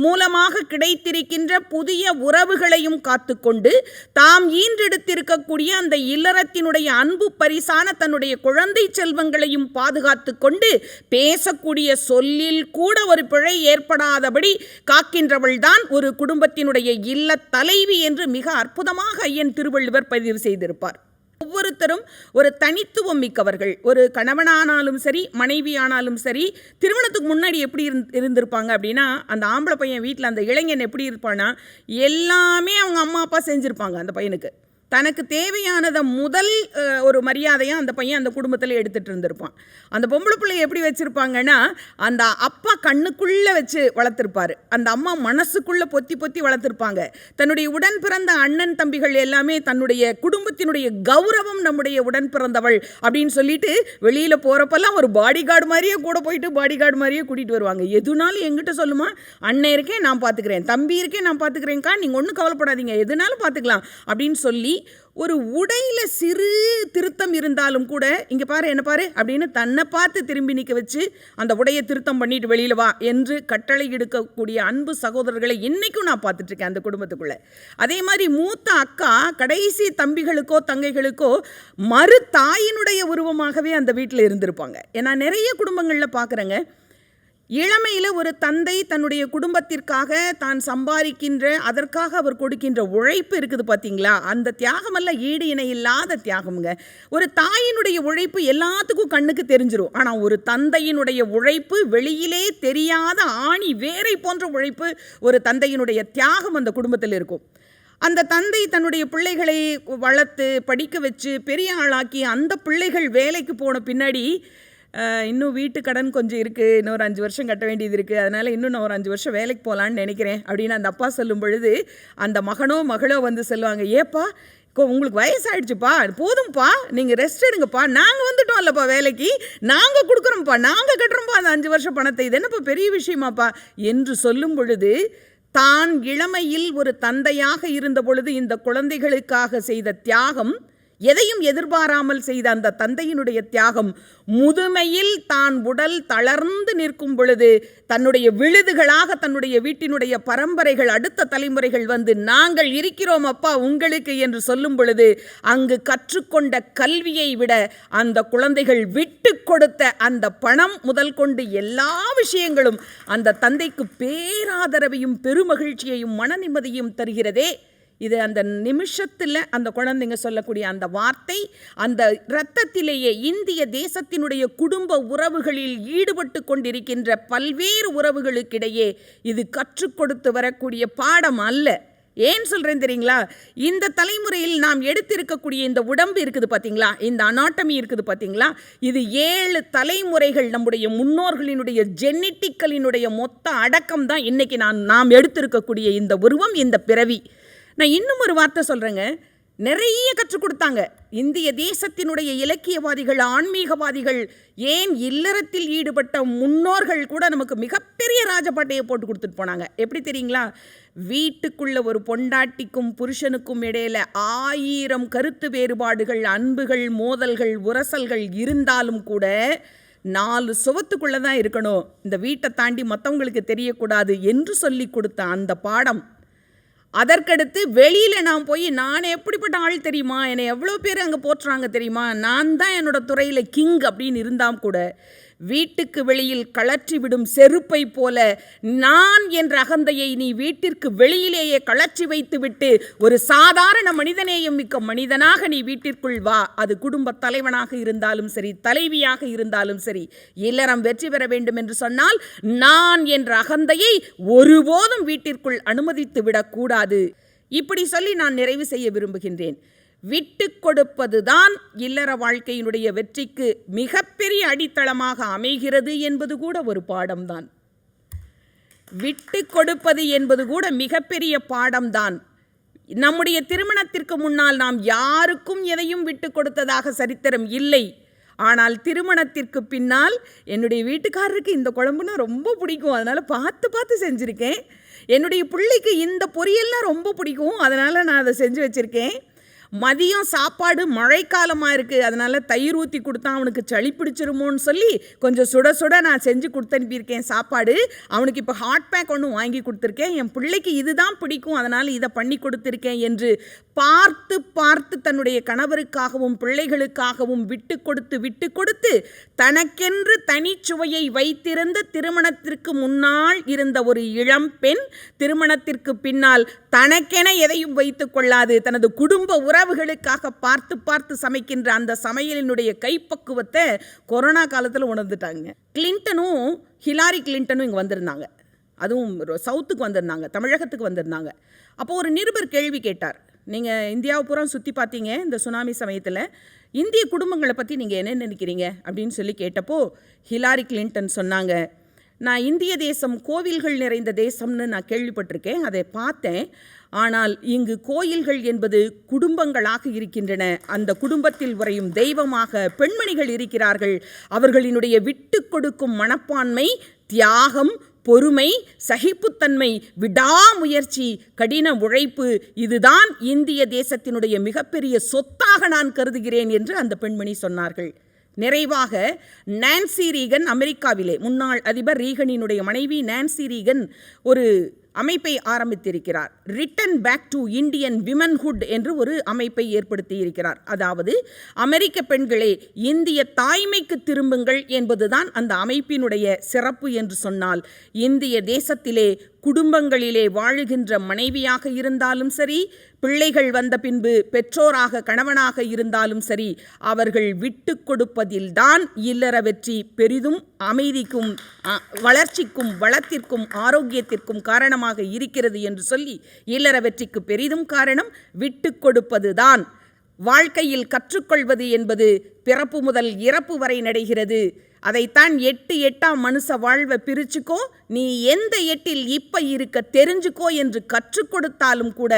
மூலமாக கிடைத்திருக்கின்ற புதிய உறவுகளையும் காத்து கொண்டு தாம் ஈன்றெடுத்திருக்கக்கூடிய அந்த இல்லறத்தினுடைய அன்பு பரிசான தன்னுடைய குழந்தை செல்வங்களையும் பாதுகாத்து கொண்டு பேசக்கூடிய சொல்லில் கூட ஒரு பிழை ஏற்படாதபடி காக்கின்றவள் தான் ஒரு குடும்பத்தினுடைய இல்ல தலைவி என்று மிக அற்புதமாக ஐயன் திருவள்ளுவர் பதிவு செய்திருப்பார். ஒவ்வொருத்தரும் ஒரு தனித்துவம் மிக்கவர்கள். ஒரு கணவனானாலும் சரி மனைவியானாலும் சரி திருமணத்துக்கு முன்னாடி எப்படி இருந்திருப்பாங்க அப்படின்னா, அந்த ஆம்பளை பையன் வீட்டில் அந்த இளைஞன் எப்படி இருப்பான்னா, எல்லாமே அவங்க அம்மா அப்பா செஞ்சுருப்பாங்க. அந்த பையனுக்கு தனக்கு தேவையானதை முதல் ஒரு மரியாதையாக அந்த பையன் அந்த குடும்பத்தில் எடுத்துகிட்டு இருந்திருப்பான். அந்த பொம்பளை பிள்ளைய எப்படி வச்சுருப்பாங்கன்னா, அந்த அப்பா கண்ணுக்குள்ளே வச்சு வளர்த்துருப்பார், அந்த அம்மா மனசுக்குள்ளே பொத்தி பொத்தி வளர்த்துருப்பாங்க. தன்னுடைய உடன் பிறந்த அண்ணன் தம்பிகள் எல்லாமே தன்னுடைய குடும்பத்தினுடைய கௌரவம் நம்முடைய உடன் பிறந்தவள் அப்படின்னு சொல்லிட்டு வெளியில் போகிறப்பெல்லாம் ஒரு பாடி கார்டு மாதிரியே கூட போயிட்டு பாடி கார்டு மாதிரியே கூட்டிகிட்டு வருவாங்க. எதுனாலும் எங்கிட்ட சொல்லுமா, அண்ணன் இருக்கேன் நான் பார்த்துக்கிறேன், தம்பி இருக்கேன் நான் பார்த்துக்கிறேன்க்கா, நீங்கள் ஒன்றும் கவலைப்படாதீங்க, எதுனாலும் பார்த்துக்கலாம் அப்படின்னு சொல்லி ஒரு உடையில் சிறு திருத்தம் இருந்தாலும் கூட இங்கே பாரு என்ன பாரு அப்படின்னு தன்னை பார்த்து திரும்பி நிற்க வச்சு அந்த உடையை திருத்தம் பண்ணிட்டு வெளியில் வா என்று கட்டளை எடுக்கக்கூடிய அன்பு சகோதரர்களை இன்றைக்கும் நான் பார்த்துட்ருக்கேன் அந்த குடும்பத்துக்குள்ளே. அதே மாதிரி மூத்த அக்கா கடைசி தம்பிகளுக்கோ தங்கைகளுக்கோ மறு தாயினுடைய உருவமாகவே அந்த வீட்டில் இருந்திருப்பாங்க. ஏன்னா நிறைய குடும்பங்களில் பார்க்குறேங்க, இளமையில் ஒரு தந்தை தன்னுடைய குடும்பத்திற்காக தான் சம்பாதிக்கின்ற அதற்காக அவர் கொடுக்கின்ற உழைப்பு இருக்குது பார்த்தீங்களா, அந்த தியாகமெல்லாம் ஈடு இணை இல்லாத தியாகம்ங்க. ஒரு தாயினுடைய உழைப்பு எல்லாத்துக்கும் கண்ணுக்கு தெரிஞ்சிடும். ஆனால் ஒரு தந்தையினுடைய உழைப்பு வெளியிலே தெரியாத ஆணி வேரை போன்ற உழைப்பு, ஒரு தந்தையினுடைய தியாகம் அந்த குடும்பத்தில் இருக்கும். அந்த தந்தை தன்னுடைய பிள்ளைகளை வளர்த்து படிக்க வச்சு பெரிய ஆளாக்கி அந்த பிள்ளைகள் வேலைக்கு போன பின்னாடி இன்னும் வீட்டு கடன் கொஞ்சம் இருக்குது, இன்னொரு 5 வருஷம் கட்ட வேண்டியது இருக்குது, அதனால் இன்னும் நான் ஒரு 5 வருஷம் வேலைக்கு போகலான்னு நினைக்கிறேன் அப்படின்னு அந்த அப்பா சொல்லும் பொழுது அந்த மகனோ மகளோ வந்து சொல்லுவாங்க, ஏப்பா உங்களுக்கு வயசாகிடுச்சுப்பா, போதும்ப்பா நீங்கள் ரெஸ்ட் எடுங்கப்பா, நாங்கள் வந்துட்டோம் இல்லைப்பா வேலைக்கு, நாங்கள் கொடுக்குறோம்ப்பா, நாங்கள் கட்டுறோம்ப்பா அந்த 5 வருஷம் பணத்தை, இது என்னப்பா பெரிய விஷயமாப்பா என்று சொல்லும் பொழுது தான் இளமையில் ஒரு தந்தையாக இருந்த பொழுது இந்த குழந்தைகளுக்காக செய்த தியாகம், எதையும் எதிர்பாராமல் செய்த அந்த தந்தையினுடைய தியாகம், முதுமையில் தான் உடல் தளர்ந்து நிற்கும் பொழுது தன்னுடைய விழுதுகளாக தன்னுடைய வீட்டினுடைய பரம்பரைகள் அடுத்த தலைமுறைகள் வந்து நாங்கள் இருக்கிறோம் அப்பா உங்களுக்கு என்று சொல்லும் பொழுது அங்கு கற்றுக்கொண்ட கல்வியை விட அந்த குழந்தைகள் விட்டு கொடுத்த அந்த பணம் முதல் கொண்டு எல்லா விஷயங்களும் அந்த தந்தைக்கு பேராதரவையும் பெருமகிழ்ச்சியையும் மன நிம்மதியும் தருகிறதே. இது அந்த நிமிஷத்தில் அந்த குழந்தைங்க சொல்லக்கூடிய அந்த வார்த்தை அந்த இரத்தத்திலேயே இந்திய தேசத்தினுடைய குடும்ப உறவுகளில் ஈடுபட்டு கொண்டிருக்கின்ற பல்வேறு உறவுகளுக்கிடையே இது கற்றுக் கொடுத்து வரக்கூடிய பாடம் அல்ல. ஏன் சொல்கிறேன் தெரியுங்களா? இந்த தலைமுறையில் நாம் எடுத்திருக்கக்கூடிய இந்த உடம்பு இருக்குது பார்த்தீங்களா, இந்த அனாட்டமி இருக்குது பார்த்தீங்களா, இது 7 தலைமுறைகள் நம்முடைய முன்னோர்களினுடைய ஜெனட்டிக்கலினுடைய மொத்த அடக்கம் தான் இன்றைக்கி நாம் எடுத்திருக்கக்கூடிய இந்த உருவம், இந்த பிறவி. நான் இன்னும் ஒரு வார்த்தை சொல்கிறேங்க. நிறைய கற்றுக் கொடுத்தாங்க இந்திய தேசத்தினுடைய இலக்கியவாதிகள், ஆன்மீகவாதிகள், ஏன் இல்லறத்தில் ஈடுபட்ட முன்னோர்கள் கூட நமக்கு மிகப்பெரிய ராஜபாட்டையை போட்டு கொடுத்துட்டு போனாங்க. எப்படி தெரியுங்களா? வீட்டுக்குள்ள ஒரு பொண்டாட்டிக்கும் புருஷனுக்கும் இடையில 1000 கருத்து வேறுபாடுகள், அன்புகள், மோதல்கள், உரசல்கள் இருந்தாலும் கூட 4 சுவத்துக்குள்ளே தான் இருக்கணும், இந்த வீட்டை தாண்டி மற்றவங்களுக்கு தெரியக்கூடாது என்று சொல்லி கொடுத்த அந்த பாடம். அதற்கடுத்து வெளியில் நான் போய் நான் எப்படிப்பட்ட ஆள் தெரியுமா, என்னை எவ்வளோ பேர் அங்கே போற்றுறாங்க தெரியுமா, நான் தான் என்னோடய துறையில் கிங் அப்படின்னு இருந்தால் கூட வீட்டுக்கு வெளியில் கழற்றி விடும் செருப்பை போல நான் என்ற அகந்தையை நீ வீட்டிற்கு வெளியிலேயே கழற்றி வைத்து விட்டு ஒரு சாதாரண மனிதநேயம் மிக்க மனிதனாக நீ வீட்டிற்குள் வா. அது குடும்ப தலைவனாக இருந்தாலும் சரி, தலைவியாக இருந்தாலும் சரி, இல்லறம் வெற்றி பெற வேண்டும் என்று சொன்னால் நான் என்ற அகந்தையை ஒருபோதும் வீட்டிற்குள் அனுமதித்து விடக்கூடாது. இப்படி சொல்லி நான் நிறைவு செய்ய விரும்புகின்றேன். விட்டு கொடுப்பதுதான் இல்லற வாழ்க்கையினுடைய வெற்றிக்கு மிகப்பெரிய அடித்தளமாக அமைகிறது என்பது கூட ஒரு பாடம்தான். விட்டு கொடுப்பது என்பது கூட மிகப்பெரிய பாடம்தான். நம்முடைய திருமணத்திற்கு முன்னால் நாம் யாருக்கும் எதையும் விட்டு கொடுத்ததாக சரித்திரம் இல்லை. ஆனால் திருமணத்திற்கு பின்னால் என்னுடைய வீட்டுக்காரருக்கு இந்த குழம்புனா ரொம்ப பிடிக்கும், அதனால் பார்த்து செஞ்சுருக்கேன். என்னுடைய பிள்ளைக்கு இந்த பொரியல்லாம் ரொம்ப பிடிக்கும், அதனால் நான் அதை செஞ்சு வச்சுருக்கேன். மதியம் சாப்பாடு மழைக்காலமாக இருக்குது, அதனால் தயிர் ஊற்றி கொடுத்தா அவனுக்கு சளி பிடிச்சிருமோன்னு சொல்லி கொஞ்சம் சுட சுட நான் செஞ்சு கொடுத்து அனுப்பியிருக்கேன் சாப்பாடு. அவனுக்கு இப்போ ஹாட் பேக் ஒன்று வாங்கி கொடுத்துருக்கேன். என் பிள்ளைக்கு இதுதான் பிடிக்கும், அதனால் இதை பண்ணி கொடுத்துருக்கேன் என்று பார்த்து தன்னுடைய கணவருக்காகவும் பிள்ளைகளுக்காகவும் விட்டு கொடுத்து தனக்கென்று தனிச்சுவையை வைத்திருந்த திருமணத்திற்கு முன்னால் இருந்த ஒரு இளம் பெண் திருமணத்திற்கு பின்னால் தனக்கென எதையும் வைத்துக் கொள்ளாது, தனது குடும்ப உறவுகளுக்காக பார்த்து சமைக்கின்ற அந்த சமையலினுடைய கைப்பக்குவத்தை கொரோனா காலத்தில் உணர்ந்துட்டாங்க. கிளின்டனும் ஹிலாரி கிளின்டனும் இங்கே வந்திருந்தாங்க, அதுவும் சவுத்துக்கு வந்திருந்தாங்க, தமிழகத்துக்கு வந்திருந்தாங்க. அப்போ ஒரு நிருபர் கேள்வி கேட்டார், நீங்கள் இந்தியாவை பூரா சுற்றி பார்த்தீங்க இந்த சுனாமி சமயத்தில், இந்திய குடும்பங்களை பற்றி நீங்கள் என்ன நினைக்கிறீங்க அப்படின்னு சொல்லி கேட்டப்போ ஹிலாரி கிளின்டன் சொன்னாங்க, நான் இந்திய தேசம் கோவில்கள் நிறைந்த தேசம்னு நான் கேள்விப்பட்டிருக்கேன், அதை பார்த்தேன். ஆனால் இங்கு கோயில்கள் என்பது குடும்பங்களாக இருக்கின்றன. அந்த குடும்பத்தில் வரையும் தெய்வமாக பெண்மணிகள் இருக்கிறார்கள். அவர்களினுடைய விட்டு கொடுக்கும் மனப்பான்மை, தியாகம், பொறுமை, சகிப்புத்தன்மை, விடாமுயற்சி, கடின உழைப்பு, இதுதான் இந்திய தேசத்தினுடைய மிகப்பெரிய சொத்தாக நான் கருதுகிறேன் என்று அந்த பெண்மணி சொன்னார்கள். நிறைவாக நான்சி ரீகன், அமெரிக்காவிலே முன்னாள் அதிபர் ரீகனினுடைய மனைவி நான்சி ரீகன் ஒரு அமைப்பை ஆரம்பித்திருக்கிறார். Return back to Indian womanhood என்று ஒரு அமைப்பை ஏற்படுத்தி இருக்கிறார். அதாவது அமெரிக்க பெண்களே இந்திய தாய்மைக்கு திரும்புங்கள் என்பதுதான் அந்த அமைப்பினுடைய சிறப்பு என்று சொன்னால், இந்திய தேசத்திலே குடும்பங்களிலே வாழுகின்ற மனைவியாக இருந்தாலும் சரி, பிள்ளைகள் வந்த பின்பு பெற்றோராக கணவனாக இருந்தாலும் சரி, அவர்கள் விட்டு கொடுப்பதில்தான் இல்லற வெற்றி பெரிதும் அமைதிக்கும் வளர்ச்சிக்கும் வளத்திற்கும் ஆரோக்கியத்திற்கும் காரணமாக இருக்கிறது என்று சொல்லி, இல்லற வெற்றிக்கு பெரிதும் காரணம் விட்டு கொடுப்பதுதான். வாழ்க்கையில் கற்றுக்கொள்வது என்பது பிறப்பு முதல் இறப்பு வரை நடைகிறது. அதைத்தான் 8 மனுஷ வாழ்வை பிரிச்சுக்கோ, நீ எந்த 8 இப்ப இருக்க தெரிஞ்சுக்கோ என்று கற்றுக் கொடுத்தாலும் கூட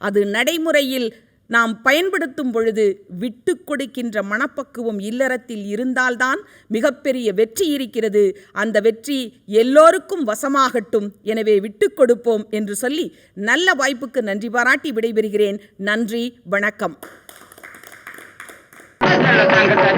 அது நடைமுறையில் நாம் பயன்படுத்தும் பொழுது விட்டு கொடுக்கின்ற மனப்பக்குவம் இல்லறத்தில் இருந்தால்தான் மிகப்பெரிய வெற்றி இருக்கிறது. அந்த வெற்றி எல்லோருக்கும் வசமாகட்டும். எனவே விட்டு கொடுப்போம் என்று சொல்லி நல்ல வாய்ப்புக்கு நன்றி பாராட்டி விடைபெறுகிறேன். நன்றி, வணக்கம். தாங்க